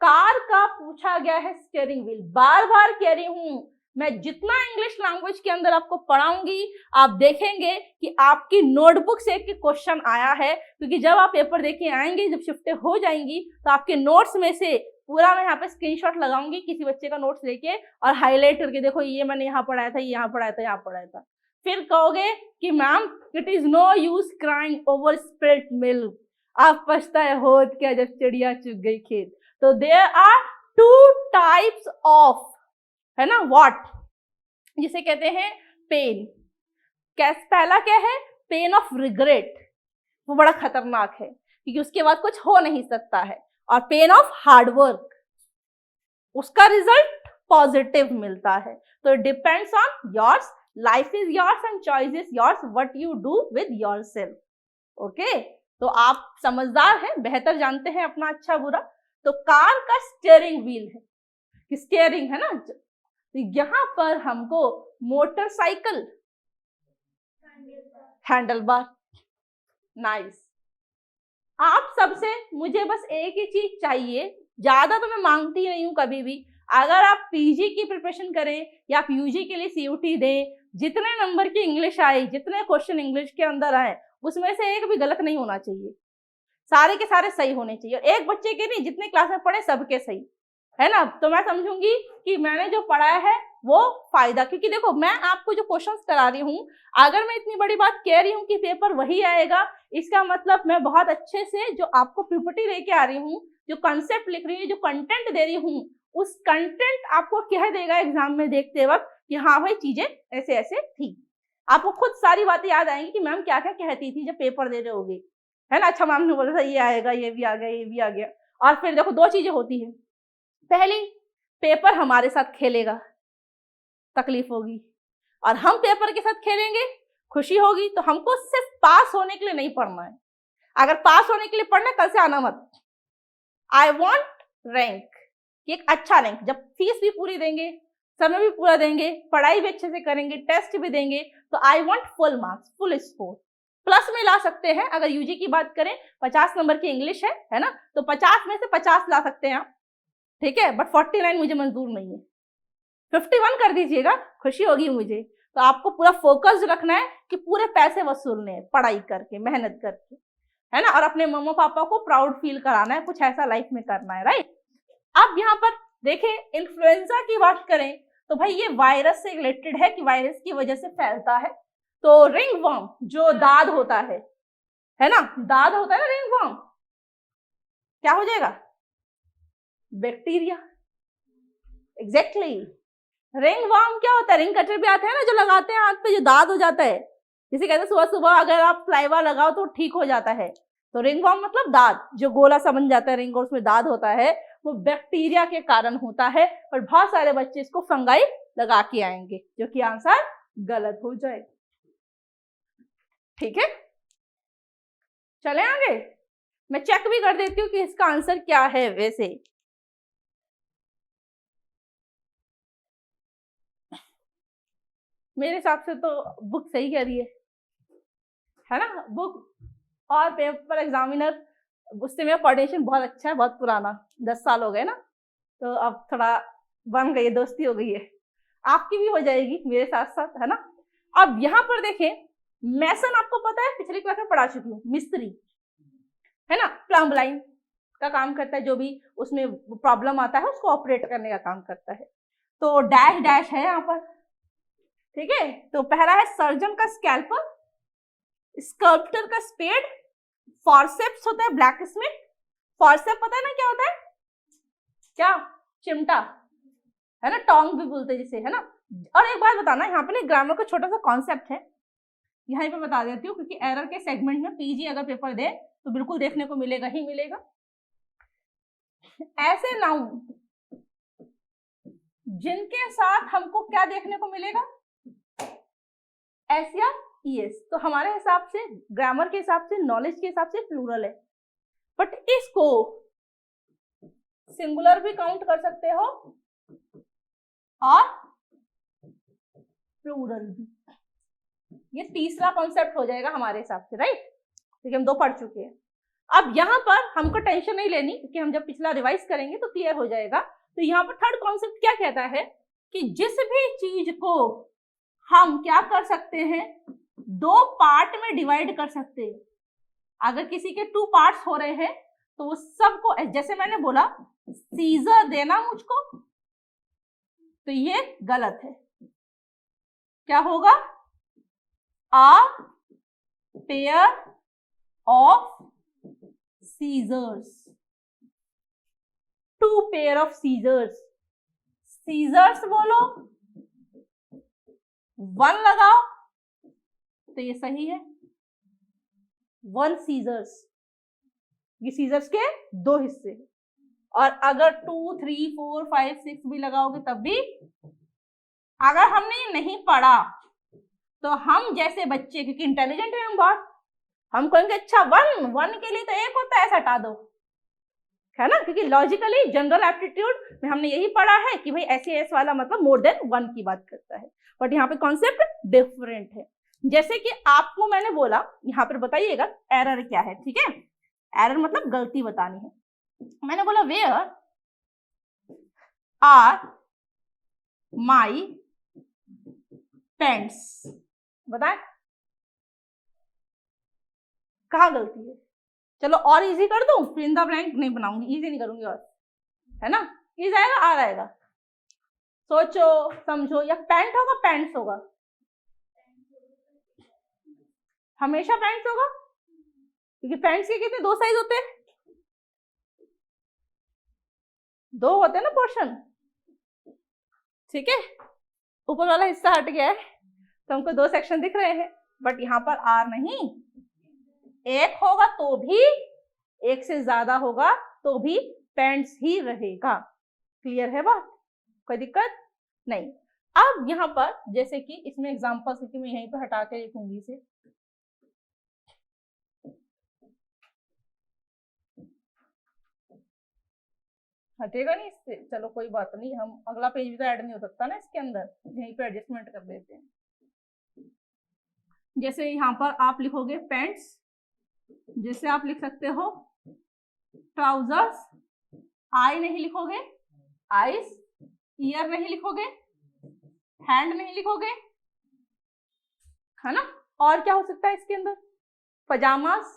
कार का पूछा गया है स्टीयरिंग व्हील। बार बार कह रही हूं, मैं जितना इंग्लिश लैंग्वेज के अंदर आपको पढ़ाऊंगी, आप देखेंगे कि आपकी नोटबुक से एक क्वेश्चन आया है, क्योंकि जब आप पेपर देके आएंगे, जब शिफ्टें हो जाएंगी, तो आपके नोट्स में से पूरा मैं यहाँ पे स्क्रीनशॉट लगाऊंगी किसी बच्चे का नोट्स लेके, और हाईलाइट करके, देखो ये मैंने यहाँ पढ़ाया था, ये यहाँ पढ़ाया था, यहाँ पढ़ाया था। फिर कहोगे कि ma'am it is no use crying over spilled milk, आप पछताए होत क्या जब चिड़िया चुग गई खेत। तो देयर आर 2 टाइप्स ऑफ, है ना, व्हाट, जिसे कहते हैं पेन। पहला क्या है, पेन ऑफ रिग्रेट, वो बड़ा खतरनाक है क्योंकि उसके बाद कुछ हो नहीं सकता है। और पेन ऑफ हार्डवर्क, उसका रिजल्ट पॉजिटिव मिलता है। तो depends on yours, life is yours and choice is yours, what you do with yourself. Okay, तो आप समझदार हैं, बेहतर जानते हैं अपना अच्छा बुरा। तो कार का स्टीयरिंग व्हील है, स्टीयरिंग है ना, तो यहां पर हमको मोटरसाइकिल हैंडल बार। नाइस। आप सबसे मुझे बस एक ही चीज चाहिए, ज्यादा तो मैं मांगती नहीं हूं कभी भी। अगर आप पीजी की प्रिपरेशन करें या आप यूजी के लिए सीयूटी दें, जितने नंबर की इंग्लिश आए, जितने क्वेश्चन इंग्लिश के अंदर आए, उसमें से एक भी गलत नहीं होना चाहिए, सारे के सारे सही होने चाहिए। और एक बच्चे के नहीं, जितने क्लास में पढ़े सबके सही, है ना। तो मैं समझूंगी कि मैंने जो पढ़ाया है वो फायदा, क्योंकि देखो मैं आपको जो क्वेश्चंस करा रही हूँ, अगर मैं इतनी बड़ी बात कह रही हूँ कि पेपर वही आएगा, इसका मतलब मैं बहुत अच्छे से जो आपको पीपीटी लेके आ रही हूँ, जो कंसेप्ट लिख रही हूँ, जो कंटेंट दे रही हूँ, उस कंटेंट आपको कह देगा एग्जाम में देखते वक्त कि हाँ भाई चीजें ऐसे ऐसे थी। आपको खुद सारी बातें याद आएंगी कि मैम क्या क्या कहती थी जब पेपर दे रहे होगे, है ना। अच्छा मैम ने बोला था ये आएगा, ये भी आ गया, ये भी आ गया। और फिर देखो 2 चीजें होती है, पहली, पेपर हमारे साथ खेलेगा, तकलीफ होगी, और हम पेपर के साथ खेलेंगे, खुशी होगी। तो हमको सिर्फ पास होने के लिए नहीं पढ़ना है। अगर पास होने के लिए पढ़ना, कल से आना मत। आई वॉन्ट रैंक, एक अच्छा रैंक। जब फीस भी पूरी देंगे, समय भी पूरा देंगे, पढ़ाई भी अच्छे से करेंगे, टेस्ट भी देंगे, तो I want full marks, full score. Plus में ला सकते हैं, अगर यूजी की बात करें 50 नंबर की इंग्लिश है ना, तो 50 में से 50 ला सकते हैं आप, ठीक है। बट 49 मुझे मंजूर नहीं है, 51 कर दीजिएगा, खुशी होगी मुझे। तो आपको पूरा फोकस रखना है कि पूरे पैसे वसूलने हैं, पढ़ाई करके, मेहनत करके, है ना, और अपने मम्मा पापा को प्राउड फील कराना है, कुछ ऐसा लाइफ में करना है, राइट। अब यहाँ पर देखें, इन्फ्लुएंजा की बात करें तो भाई ये वायरस से रिलेटेड है कि वायरस की वजह से फैलता है। तो रिंगवर्म, जो दाद होता है ना, दाद होता है ना रिंगवर्म, क्या हो जाएगा, बैक्टीरिया। एग्जैक्टली, रिंगवर्म क्या होता है, रिंग कटर भी आते हैं ना जो लगाते हैं हाथ पे, जो दाद हो जाता है, जिसे कहते हैं सुबह सुबह अगर आप सलाइवा लगाओ तो ठीक हो जाता है। तो रिंगवर्म मतलब दाद, जो गोला सा बन जाता है रिंग और उसमें दाद होता है, वो बैक्टीरिया के कारण होता है। और बहुत सारे बच्चे इसको फंगाई लगा के आएंगे, जो कि आंसर गलत हो जाएगा। ठीक है, चले आगे। मैं चेक भी कर देती हूँ कि इसका आंसर क्या है। वैसे मेरे हिसाब से तो बुक सही कह रही है ना। बुक और पेपर एग्जामिनर, उससे मेरा कोऑर्डिनेशन बहुत अच्छा है, बहुत पुराना, 10 साल हो गए ना, तो अब थोड़ा बन गई है, दोस्ती हो गई है। आपकी भी हो जाएगी मेरे साथ साथ, है ना। अब यहाँ पर देखें, मैसन आपको पता है, पिछली क्लास में पढ़ा चुकी हूँ, मिस्त्री है ना, प्लम्ब लाइन का काम करता है, जो भी उसमें प्रॉब्लम आता है उसको ऑपरेट करने का काम करता है। तो डैश डैश है यहाँ पर, ठीक है। तो पहला है सर्जन का स्कैल्पल, स्कल्प्टर का स्पेड, फॉरसेप्स होता है ब्लैक स्मिथ। फॉरसेप पता है ना क्या होता है, क्या, चिमटा, है ना, टोंग भी बोलते हैं जिसे, है ना। और एक बात बताना, यहाँ पे ग्रामर का छोटा सा कॉन्सेप्ट है, यहाँ पे बता देती हूँ, क्योंकि एरर के सेगमेंट में पीजी अगर पेपर दे तो बिल्कुल देखने को मिलेगा ही मिलेगा। ऐसे नाउन जिनके साथ हमको क्या देखने को मिलेगा, एस या ईएस, तो हमारे हिसाब से, ग्रामर के हिसाब से, नॉलेज के हिसाब से प्लूरल है, बट इसको सिंगुलर भी काउंट कर सकते हो और प्लूरल भी। ये तीसरा कॉन्सेप्ट हो जाएगा हमारे हिसाब से, राइट, क्योंकि हम 2 पढ़ चुके हैं। अब यहाँ पर हमको टेंशन नहीं लेनी, क्योंकि हम जब पिछला रिवाइज करेंगे तो क्लियर हो जाएगा। तो यहाँ पर थर्ड कॉन्सेप्ट क्या कहता है कि जिस भी चीज को हम क्या कर सकते हैं, 2 पार्ट में डिवाइड कर सकते हैं। अगर किसी के 2 पार्ट्स हो रहे हैं तो वो सबको, जैसे मैंने बोला सीजर देना मुझको, तो ये गलत है। क्या होगा, a pair of scissors, 2 pair of scissors. Scissors बोलो, 1 लगाओ तो ये सही है, 1 सीजर्स, ये सीजर्स के 2 हिस्से। और अगर 2, 3, 4, 5, 6 भी लगाओगे तब भी, अगर हमने ये नहीं पढ़ा तो हम जैसे बच्चे, क्योंकि इंटेलिजेंट है हम बहुत, हम कहेंगे अच्छा 1 के लिए तो 1 होता है, ऐसा हटा दो, है ना, क्योंकि लॉजिकली जनरल एप्टीट्यूड में हमने यही पढ़ा है कि भाई एस वाला मतलब मोर देन 1 की बात करता है, बट यहाँ पे कॉन्सेप्ट डिफरेंट है। जैसे कि आपको मैंने बोला, यहाँ पर बताइएगा एरर क्या है, ठीक है। एरर मतलब गलती बतानी है। मैंने बोला वेयर आर माई पेंट्स, बताए कहाँ गलती है। चलो और इजी कर दूं, फिर इन द ब्लैंक नहीं बनाऊंगी, इजी नहीं करूंगी, और है ना, ई जाएगा आ रहेगा। सोचो समझो, या पैंट होगा पैंट्स होगा, हमेशा पैंट्स होगा, क्योंकि पैंट्स के कितने 2 साइज होते हैं, 2 होते हैं ना पोर्शन, ठीक है। ऊपर वाला हिस्सा हट गया है तो हमको 2 सेक्शन दिख रहे हैं, बट यहाँ पर आर नहीं, 1 होगा तो भी, 1 से ज्यादा होगा तो भी पैंट्स ही रहेगा। क्लियर है बात, कोई दिक्कत नहीं। अब यहाँ पर जैसे कि इसमें एग्जांपल से, मैं यहीं पर हटा के लिखूंगी इसे, हटेगा नहीं इससे, चलो कोई बात नहीं, हम अगला पेज भी तो ऐड नहीं हो सकता ना इसके अंदर, यहीं पे एडजस्टमेंट कर देते हैं। जैसे यहाँ पर आप लिखोगे पैंट्स, जैसे आप लिख सकते हो ट्राउजर्स, आई नहीं लिखोगे, आइस, ईयर नहीं लिखोगे, हैंड नहीं लिखोगे, है ना। और क्या हो सकता है इसके अंदर, पजामास,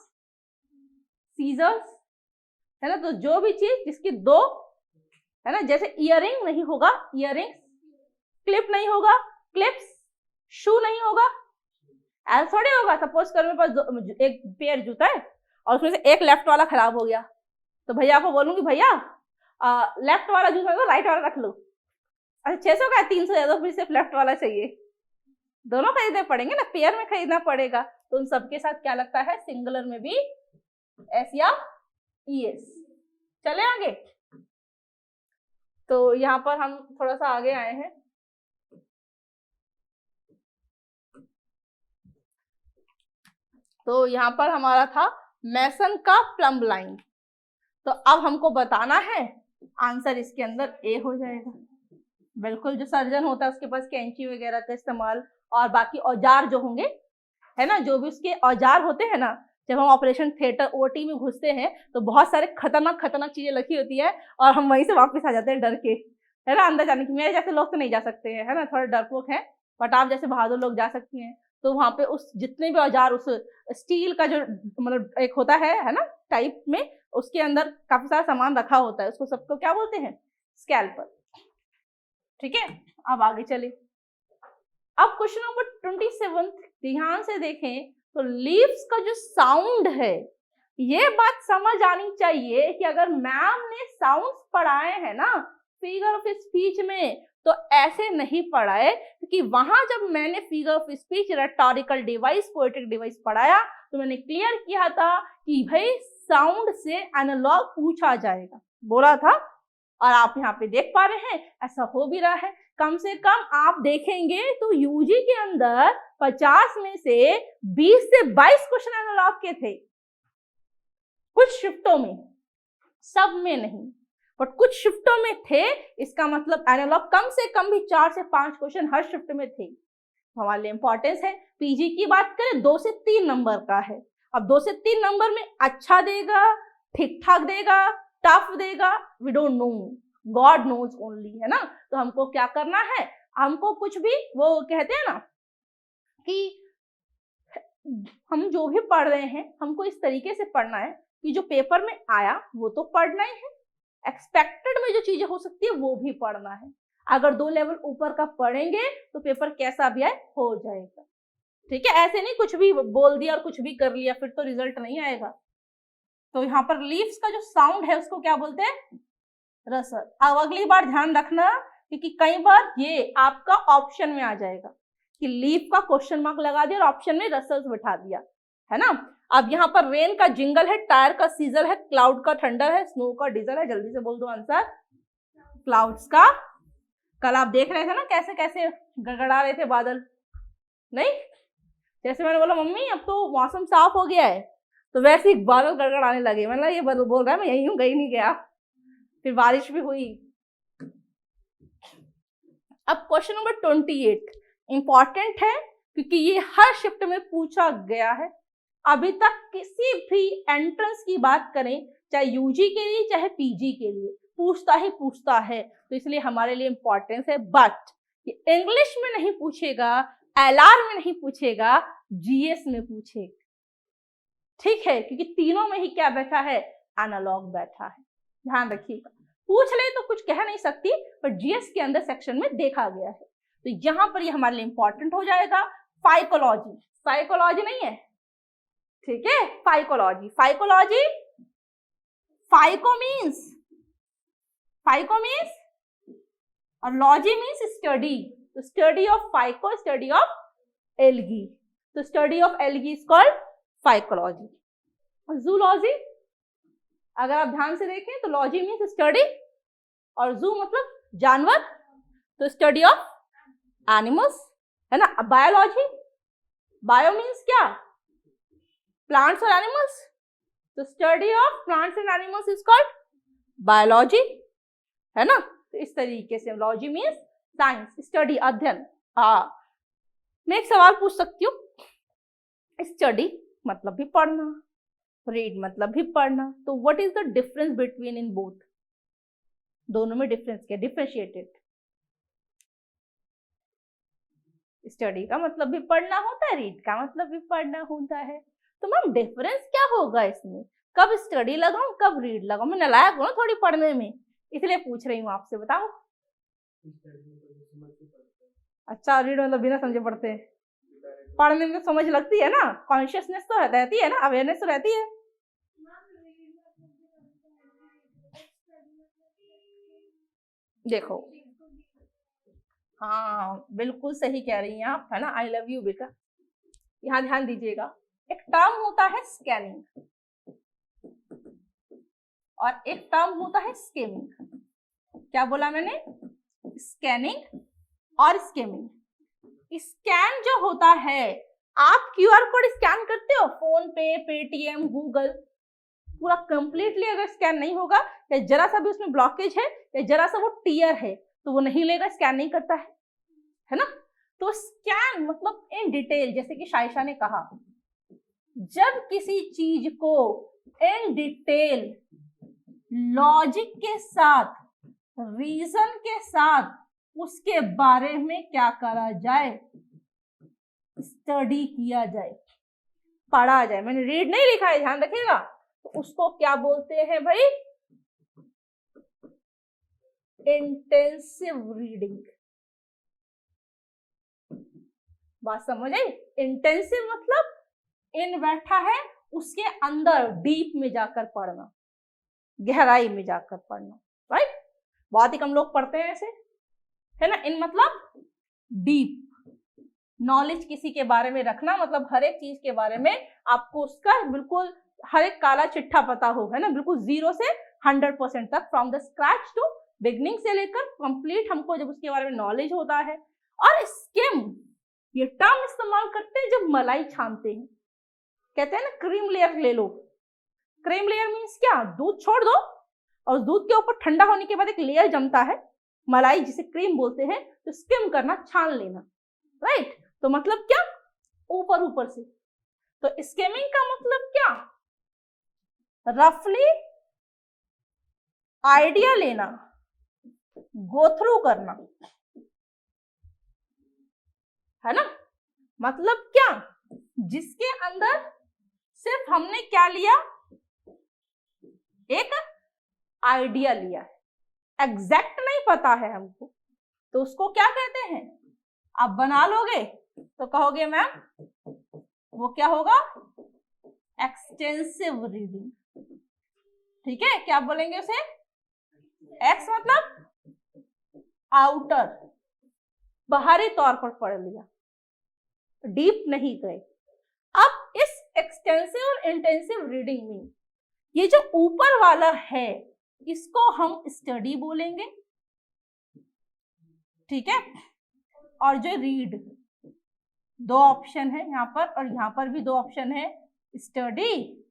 सीजर्स, है ना। तो जो भी चीज जिसकी 2, है ना, जैसे इयरिंग नहीं होगा, इयरिंग्स, क्लिप नहीं होगा, क्लिप्स, शू नहीं होगा, ऐसा थोड़ी होगा। सपोज करो मेरे पास एक पेयर जूता है और उसमें से एक लेफ्ट वाला खराब हो गया, तो भैया को बोलूंगी भैया लेफ्ट वाला जूता तो राइट वाला रख लो। अच्छा 600 का है, 300 दे दो, फिर सिर्फ लेफ्ट वाला चाहिए। दोनों खरीदने पड़ेंगे ना, पेयर में खरीदना पड़ेगा। तो उन सबके साथ क्या लगता है, सिंगुलर में भी एस या ईएस। चले आगे। तो यहाँ पर हम थोड़ा सा आगे आए हैं, तो यहाँ पर हमारा था मेसन का प्लम्ब लाइन। तो अब हमको बताना है, आंसर इसके अंदर ए हो जाएगा। बिल्कुल, जो सर्जन होता है उसके पास कैंची वगैरह का इस्तेमाल और बाकी औजार जो होंगे, है ना, जो भी उसके औजार होते हैं ना, जब हम ऑपरेशन थिएटर ओटी में घुसते हैं तो बहुत सारे खतरनाक खतरनाक चीजें रखी होती है और हम वहीं से वापस आ जाते हैं डर के, है ना, अंदर जाने की। मेरे जैसे लोग तो नहीं जा सकते हैं, है ना, थोड़ा डरपोक है, बट आप जैसे बहादुर लोग जा सकती हैं। तो वहां पे उस जितने भी औजार, उस स्टील का जो मतलब एक होता है ना, टाइप में, उसके अंदर काफी सारा सामान रखा होता है, उसको सबको क्या बोलते हैं, स्कैल्पल। ठीक है, अब आगे चले। अब क्वेश्चन नंबर 27 ध्यान से देखें तो लीव्स का जो साउंड है, ये बात समझ आनी चाहिए कि अगर मैम ने साउंड्स पढ़ाए हैं ना फिगर ऑफ स्पीच में, तो ऐसे नहीं पढ़ाए, क्योंकि वहां जब मैंने figure of speech, rhetorical device, poetic device पढ़ाया तो मैंने क्लियर किया था कि भाई साउंड से एनालॉग पूछा जाएगा, बोला था। और आप यहाँ पे देख पा रहे हैं ऐसा हो भी रहा है। कम से कम आप देखेंगे तो यूजी के अंदर 50 में से 20 से 22 क्वेश्चन एनालॉग के थे, कुछ शिफ्टों में, सब में नहीं, बट कुछ शिफ्टों में थे। इसका मतलब एनालॉग कम से कम भी 4 से 5 क्वेश्चन हर शिफ्ट में थे। हमारे लिए इंपॉर्टेंस है। पीजी की बात करें 2 से 3 नंबर का है। अब 2 से 3 नंबर में अच्छा देगा, ठीक ठाक देगा, टफ देगा, we don't know, God knows only, है ना। तो हमको क्या करना है, हमको कुछ भी, वो कहते हैं ना कि हम जो भी पढ़ रहे हैं हमको इस तरीके से पढ़ना है कि जो पेपर में आया वो तो पढ़ना ही है, एक्सपेक्टेड में जो चीजें हो सकती है वो भी पढ़ना है। अगर 2 लेवल ऊपर का पढ़ेंगे तो पेपर कैसा भी आए हो जाएगा। ठीक है, ऐसे नहीं कुछ भी बोल दिया और कुछ भी कर लिया, फिर तो रिजल्ट नहीं आएगा। तो यहाँ पर लीव्स का जो साउंड है उसको क्या बोलते हैं, रसल। अब अगली बार ध्यान रखना, क्योंकि कई बार ये आपका ऑप्शन में आ जाएगा कि लीव का क्वेश्चन मार्क लगा दिया और ऑप्शन में रसल्स बिठा दिया, है ना। अब यहाँ पर रेन का जिंगल है, टायर का सीजर है, क्लाउड का थंडर है, स्नो का डीजल है। जल्दी से बोल दो आंसर। क्लाउड्स का, कल आप देख रहे थे ना कैसे कैसे गड़गड़ा रहे थे बादल, नहीं, जैसे मैंने बोला मम्मी अब तो मौसम साफ हो गया है, तो वैसे ही बादल गड़गड़ाने लगे। मैंने ये बोल रहा है मैं यहीं हूँ, गई नहीं गया। फिर बारिश भी हुई। अब क्वेश्चन नंबर 28 इंपॉर्टेंट है, क्योंकि ये हर शिफ्ट में पूछा गया है। अभी तक किसी भी एंट्रेंस की बात करें, चाहे यूजी के लिए चाहे पीजी के लिए, पूछता ही पूछता है, तो इसलिए हमारे लिए इंपॉर्टेंस है। बट ये इंग्लिश में नहीं पूछेगा, एलआर में नहीं पूछेगा, जीएस में पूछेगा। ठीक है, क्योंकि तीनों में ही क्या बैठा है, एनालॉग बैठा है, ध्यान रखिएगा। पूछ ले तो कुछ कह नहीं सकती, पर जीएस के अंदर सेक्शन में देखा गया है, तो यहां पर ये हमारे लिए इंपॉर्टेंट हो जाएगा। फाइकोलॉजी, साइकोलॉजी नहीं है, ठीक है, फाइकोलॉजी। फाइकोलॉजी, फाइको मीन्स और लॉजी मीन्स स्टडी। तो study of phyco, study of algae, तो study of algae is called phycology. Zoology, अगर आप ध्यान से देखें तो लॉजी मीन्स स्टडी और जू मतलब जानवर, तो स्टडी ऑफ एनिमल्स, है ना। बायोलॉजी, बायो मीन्स क्या, प्लांट्स और एनिमल्स, तो study of plants and animals is called biology, है ना। तो इस तरीके से लॉजी मीन्स साइंस, स्टडी, अध्ययन। हाँ, मैं एक सवाल पूछ सकती हूँ, स्टडी मतलब भी पढ़ना, रीड मतलब भी पढ़ना, तो what is the difference between in both, दोनों में डिफरेंस क्या, डिफरेंशिएटेड। स्टडी का मतलब भी पढ़ना होता है, रीड का मतलब भी पढ़ना होता है, तो मैम डिफरेंस क्या होगा इसमें, कब स्टडी लगाऊं कब रीड लगाऊं, मैं नालायक हूं थोड़ी पढ़ने में, इसलिए पूछ रही हूँ आपसे, बताओ। अच्छा, रीड मतलब बिना समझे पढ़ते हैं, पढ़ने में समझ लगती है ना, कॉन्शियसनेस तो रहती है ना, अवेयरनेस तो रहती है। देखो, हाँ बिल्कुल सही कह रही हैं आप, है ना, आई लव यू बेटा। यहाँ ध्यान दीजिएगा, एक टर्म होता है स्कैनिंग और एक टर्म होता है स्केमिंग। क्या बोला मैंने, स्कैनिंग और स्केमिंग। स्कैन जो होता है आप क्यूआर कोड स्कैन करते हो फोन पे, पेटीएम, गूगल, पूरा कंप्लीटली अगर स्कैन नहीं होगा या जरा सा भी उसमें ब्लॉकेज है या जरा सा वो टीयर है तो वो नहीं लेगा, स्कैन नहीं करता है ना। तो स्कैन मतलब इन डिटेल, जैसे कि शाइशा ने कहा, जब किसी चीज को इन डिटेल लॉजिक के साथ, रीजन के साथ उसके बारे में क्या करा जाए, स्टडी किया जाए, पढ़ा जाए। मैंने रीड नहीं लिखा है, ध्यान रखिएगा। तो उसको क्या बोलते हैं भाई? Intensive reading. बात समझ आई? इंटेंसिव मतलब इन बैठा है, उसके अंदर डीप में जाकर पढ़ना, गहराई में जाकर पढ़ना, राइट। बहुत ही कम लोग पढ़ते हैं ऐसे, है ना। इन मतलब डीप नॉलेज किसी के बारे में रखना, मतलब हर एक चीज के बारे में आपको उसका बिल्कुल हर एक काला चिट्ठा पता हो, है ना, बिल्कुल 0 से 100% तक, from the scratch to beginning से लेकर कंप्लीट हमको जब उसके बारे में नॉलेज होता है। और स्किम ये टर्म इस्तेमाल करते हैं जब मलाई छानते हैं, कहते हैं ना क्रीम लेयर ले लो। क्रीम लेयर मीन्स क्या? दूध छोड़ दो और दूध के ऊपर ठंडा होने के बाद एक लेयर जमता है, मलाई जिसे क्रीम बोलते हैं, तो स्किम करना, छान लेना, राइट। तो मतलब क्या? ऊपर ऊपर से। तो स्किमिंग का मतलब क्या? रफली आइडिया लेना, गो थ्रू करना, है ना। मतलब क्या? जिसके अंदर सिर्फ हमने क्या लिया? एक आइडिया लिया है, एग्जैक्ट नहीं पता है हमको, तो उसको क्या कहते हैं? आप बना लोगे तो कहोगे मैम वो क्या होगा? Extensive reading. ठीक है, क्या बोलेंगे उसे? एक्स मतलब आउटर, बाहरी तौर पर पढ़ लिया, डीप नहीं गए। अब इस एक्सटेंसिव और इंटेंसिव रीडिंग में ये जो ऊपर वाला है इसको हम स्टडी बोलेंगे, ठीक है। और जो रीड, 2 ऑप्शन है यहाँ पर और यहाँ पर भी 2 ऑप्शन है, स्टडी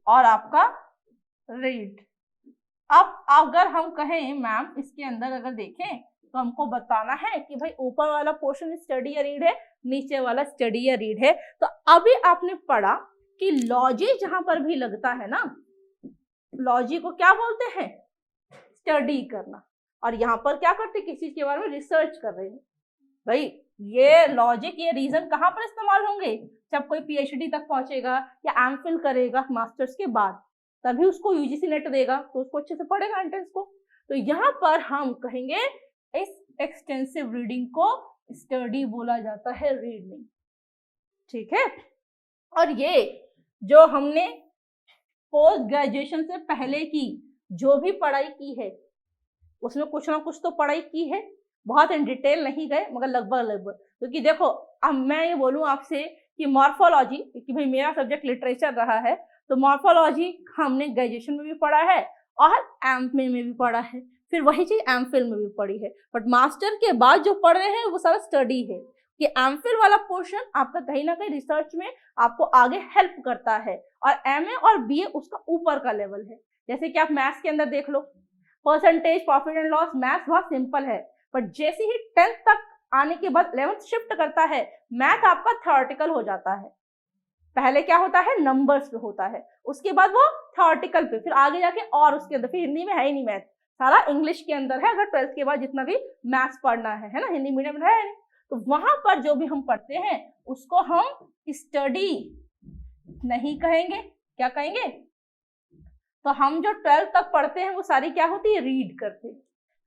और आपका रीड। अब अगर हम कहें मैम इसके अंदर अगर देखें तो हमको बताना है कि भाई ऊपर वाला पोर्शन स्टडी या रीड है, नीचे वाला स्टडी या रीड है। तो अभी आपने पढ़ा कि लॉजी जहां पर भी लगता है ना, लॉजी को क्या बोलते हैं? स्टडी करना। और यहाँ पर क्या करते? किसी चीज के बारे में रिसर्च कर रहे हैं। भाई ये लॉजिक, ये रीजन कहाँ पर इस्तेमाल होंगे? जब कोई पीएचडी तक पहुंचेगा या एमफिल करेगा मास्टर्स के बाद, तभी उसको यूजीसी नेट देगा तो उसको अच्छे से पढ़ेगा एंट्रेंस को। तो यहाँ पर हम कहेंगे इस एक्सटेंसिव रीडिंग को स्टडी बोला जाता है, रीडिंग, ठीक है। और ये जो हमने पोस्ट ग्रेजुएशन से पहले की जो भी पढ़ाई की है उसमें कुछ ना कुछ तो पढ़ाई की है, बहुत इन डिटेल नहीं गए मगर लगभग। क्योंकि देखो अब मैं ये बोलूं आपसे कि मॉर्फोलॉजी, क्योंकि भाई मेरा सब्जेक्ट लिटरेचर रहा है, तो मॉर्फोलॉजी हमने ग्रेजुएशन में भी पढ़ा है और एमए में भी पढ़ा है, फिर वही चीज एमफिल में भी पढ़ी है। बट मास्टर के बाद जो पढ़ रहे हैं वो सारा स्टडी है कि एमफिल वाला पोर्शन आपका कहीं ना कहीं रिसर्च में आपको आगे हेल्प करता है, और एमए और बीए उसका ऊपर का लेवल है। जैसे कि आप मैथ्स के अंदर देख लो, percentage, profit and loss, maths बहुत सिंपल है, बट जैसे ही 10th तक आने के बाद 11th शिफ्ट करता है, मैथ आपका थ्योरेटिकल हो जाता है। पहले क्या होता है? नंबर्स पे होता है, उसके बाद वो थ्योरेटिकल पे, फिर आगे जाके और उसके अंदर फिर हिंदी में है ही नहीं मैथ, सारा इंग्लिश के अंदर है। अगर 12th के बाद जितना भी मैथ्स पढ़ना है ना, हिंदी मीडियम में है नहीं, तो वहां पर जो भी हम पढ़ते हैं उसको हम स्टडी नहीं कहेंगे, क्या कहेंगे? तो हम जो 12th तक पढ़ते हैं वो सारी क्या होती है? रीड करते हैं,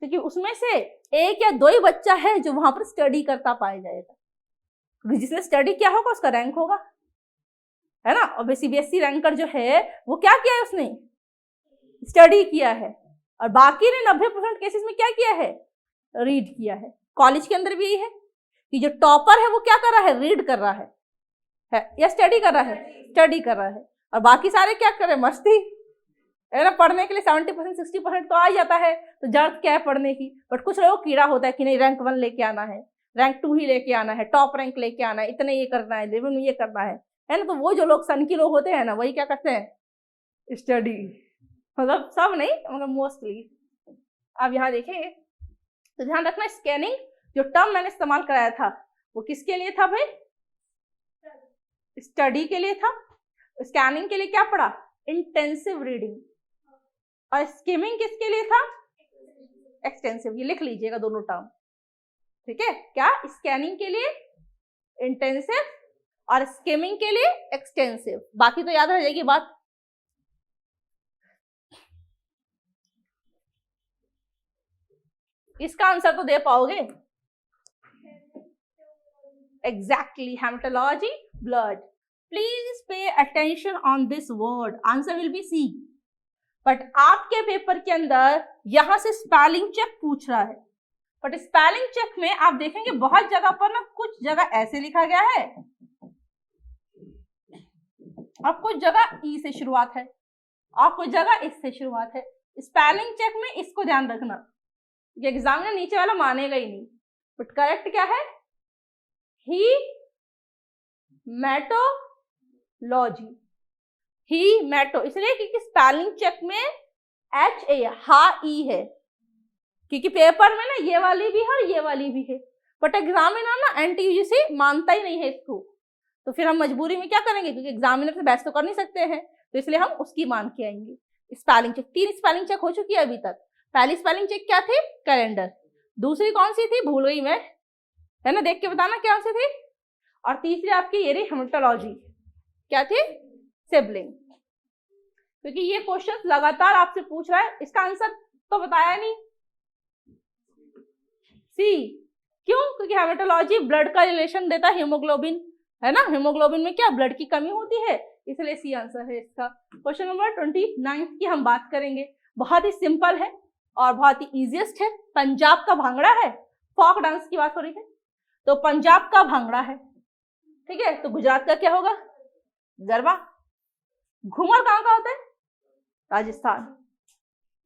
क्योंकि उसमें से 1 या 2 ही बच्चा है जो वहां पर स्टडी करता पाया जाएगा। जिसने स्टडी किया होगा उसका रैंक होगा, है ना। और सीबीएसई रैंकर जो है वो क्या किया है? उसने स्टडी किया है, और बाकी ने 90% केसेस में क्या किया है? रीड किया है। कॉलेज के अंदर भी यही है कि जो टॉपर है वो क्या कर रहा है? रीड कर रहा है या स्टडी कर रहा है? स्टडी कर रहा है। और बाकी सारे क्या कर रहे हैं? मस्ती, है ना। पढ़ने के लिए 70% 60% तो आ जाता है, तो जरूरत क्या है पढ़ने की। बट कुछ लोगों को कीड़ा होता है कि नहीं रैंक 1 लेके आना है, रैंक 2 ही लेके आना है, टॉप रैंक लेके आना है, इतने ये करना है, 11 में ये करना है ना। तो वो जो लोग सन की लोग होते हैं ना, वही क्या करते हैं, स्टडी, मतलब सब नहीं मगर मोस्टली। अब यहाँ देखेंगे तो ध्यान रखना, स्कैनिंग जो टर्म मैंने इस्तेमाल कराया था वो किसके लिए था भाई, स्टडी के लिए था। स्कैनिंग के लिए क्या पढ़ा, इंटेंसिव रीडिंग। और स्किमिंग किसके लिए था, एक्सटेंसिव। ये लिख लीजिएगा दोनों टर्म, ठीक है। क्या, स्कैनिंग के लिए इंटेंसिव और स्किमिंग के लिए एक्सटेंसिव। बाकी तो याद रह जाएगी बात। इसका आंसर तो दे पाओगे, exactly, haematology, blood. Please pay attention on this word, answer will be C. But आपके पेपर के अंदर यहां से स्पेलिंग चेक पूछ रहा है, बट स्पेलिंग चेक में आप देखेंगे बहुत जगह पर ना, कुछ जगह ऐसे लिखा गया है और कुछ जगह ई से शुरुआत है और कुछ जगह इस से शुरुआत है। स्पेलिंग चेक में इसको ध्यान रखना, ये एग्जामिनर नीचे वाला मानेगा ही नहीं। बट करेक्ट क्या है, ही मेटोलॉजी, ही मेटो, इसलिए क्योंकि स्पेलिंग चेक में एच ए हा ई है, क्योंकि पेपर में ना ये वाली भी है और ये वाली भी है। बट एग्जामिनर ना एनटीयूजीसी मानता ही नहीं है इसको, तो फिर हम मजबूरी में क्या करेंगे, क्योंकि एग्जामिनर से बहस तो कर नहीं सकते हैं, तो इसलिए हम उसकी मान के आएंगे। स्पेलिंग चेक, 3 स्पेलिंग चेक हो चुकी है अभी तक। पहली स्पेलिंग चेक क्या थी, कैलेंडर। दूसरी कौन सी थी, भूल गई मैं, है ना, देख के बताना क्या सी थी। और तीसरी आपकी ये रही हेमेटोलॉजी, क्या थी, सिबलिंग। क्योंकि ये क्वेश्चन लगातार आपसे पूछ रहा है, इसका आंसर तो बताया नहीं, सी। क्यों, क्योंकि हेमेटोलॉजी ब्लड का रिलेशन देता है हीमोग्लोबिन, है ना, हीमोग्लोबिन में क्या ब्लड की कमी होती है, इसलिए सी आंसर है इसका। क्वेश्चन नंबर 29 की हम बात करेंगे, बहुत ही सिंपल है और बहुत ही इजीएस्ट है। पंजाब का भांगड़ा है, फोक डांस की बात हो रही है, तो पंजाब का भांगड़ा है, ठीक है। तो गुजरात का क्या होगा, गरबा। घूमर कहाँ का होता है, राजस्थान।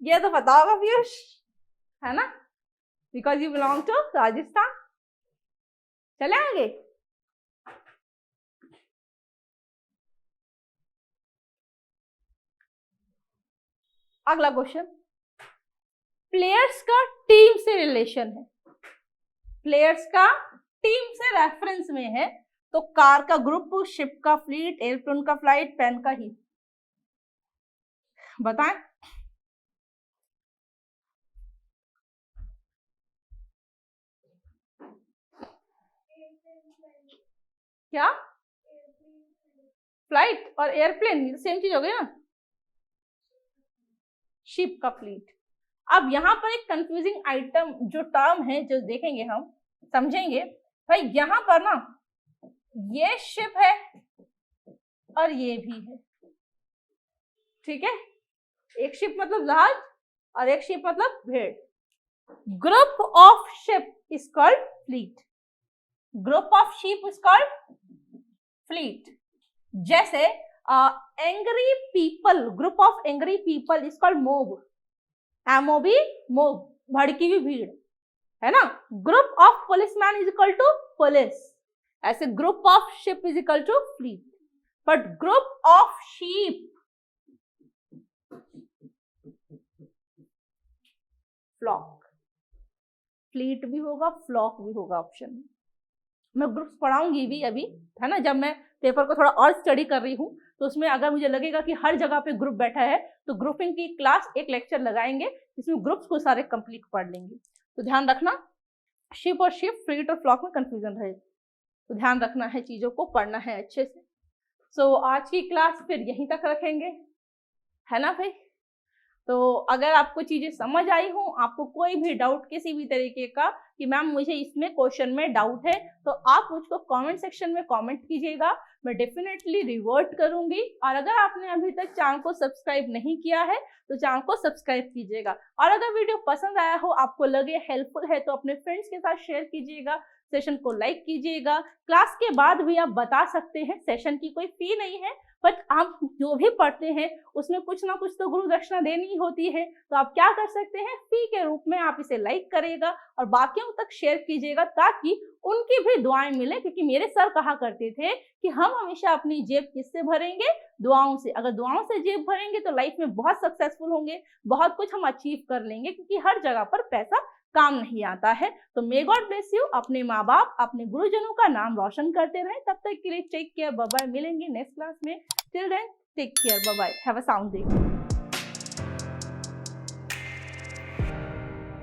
ये तो पता होगा पीयूष, है ना, because you belong to Rajasthan. चले आगे, अगला क्वेश्चन, प्लेयर्स का टीम से रिलेशन है, प्लेयर्स का टीम से रेफरेंस में है, तो कार का ग्रुप, शिप का फ्लीट, एयरप्लेन का फ्लाइट, पेन का ही, बताएं। क्या, फ्लाइट और एयरप्लेन सेम चीज हो गई ना, शिप का फ्लीट। अब यहाँ पर एक कंफ्यूजिंग आइटम जो टर्म है, जो देखेंगे हम समझेंगे भाई, यहाँ पर ना ये शिप है और ये भी है, ठीक है। एक शिप मतलब जहाज और एक शिप मतलब भेड़। Group of ship is called fleet, group of ship is called fleet. जैसे angry people, group of angry people is called mob, M O B mob, भड़की हुई भीड़, है ना। Group of policeman is equal to police, ऐसे group of ship is equal to fleet. But group of sheep, flock, fleet भी होगा flock भी होगा ऑप्शन। मैं ग्रुप्स पढ़ाऊंगी भी अभी, है ना, जब मैं पेपर को थोड़ा और स्टडी कर रही हूँ, तो उसमें अगर मुझे लगेगा कि हर जगह पे ग्रुप बैठा है, तो ग्रुपिंग की क्लास, एक लेक्चर लगाएंगे, इसमें ग्रुप्स को सारे कंप्लीट पढ़ लेंगे। तो ध्यान रखना, शिप और शिप, फ्लीट और फ्लॉक में कंफ्यूजन रहे, तो ध्यान रखना है, चीजों को पढ़ना है अच्छे से। सो आज की क्लास फिर यहीं तक रखेंगे, है ना भाई। तो अगर आपको चीजें समझ आई हो, आपको कोई भी डाउट किसी भी तरीके का कि मैम मुझे इसमें क्वेश्चन में डाउट है, तो आप मुझको कमेंट सेक्शन में कमेंट कीजिएगा, मैं डेफिनेटली रिवर्ट करूंगी। और अगर आपने अभी तक चैनल को सब्सक्राइब नहीं किया है, तो चैनल को सब्सक्राइब कीजिएगा। और अगर वीडियो पसंद आया हो, आपको लगे हेल्पफुल है, तो अपने फ्रेंड्स के साथ शेयर कीजिएगा, सेशन को लाइक कीजिएगा। क्लास के बाद भी आप बता सकते हैं, सेशन की कोई फी नहीं है, बट आप जो भी पढ़ते हैं उसमें कुछ ना कुछ तो गुरु दक्षिणा देनी होती है। तो आप क्या कर सकते हैं, फी के रूप में आप इसे लाइक करेगा और बाकियों तक शेयर कीजिएगा ताकि उनकी भी दुआएं मिले। क्योंकि मेरे सर कहा करते थे कि हम हमेशा अपनी जेब किससे भरेंगे, दुआओं से। अगर दुआओं से जेब भरेंगे तो लाइफ में बहुत सक्सेसफुल होंगे, बहुत कुछ हम अचीव कर लेंगे, क्योंकि हर जगह पर पैसा काम नहीं आता है। तो मे गॉड ब्लेस यू। अपने माँ बाप, अपने गुरुजनों का नाम रोशन करते रहें। तब तक के लिए टेक केयर, बाय बाय। मिलेंगे नेक्स्ट क्लास में। Till then take care, bye bye, have a sound day.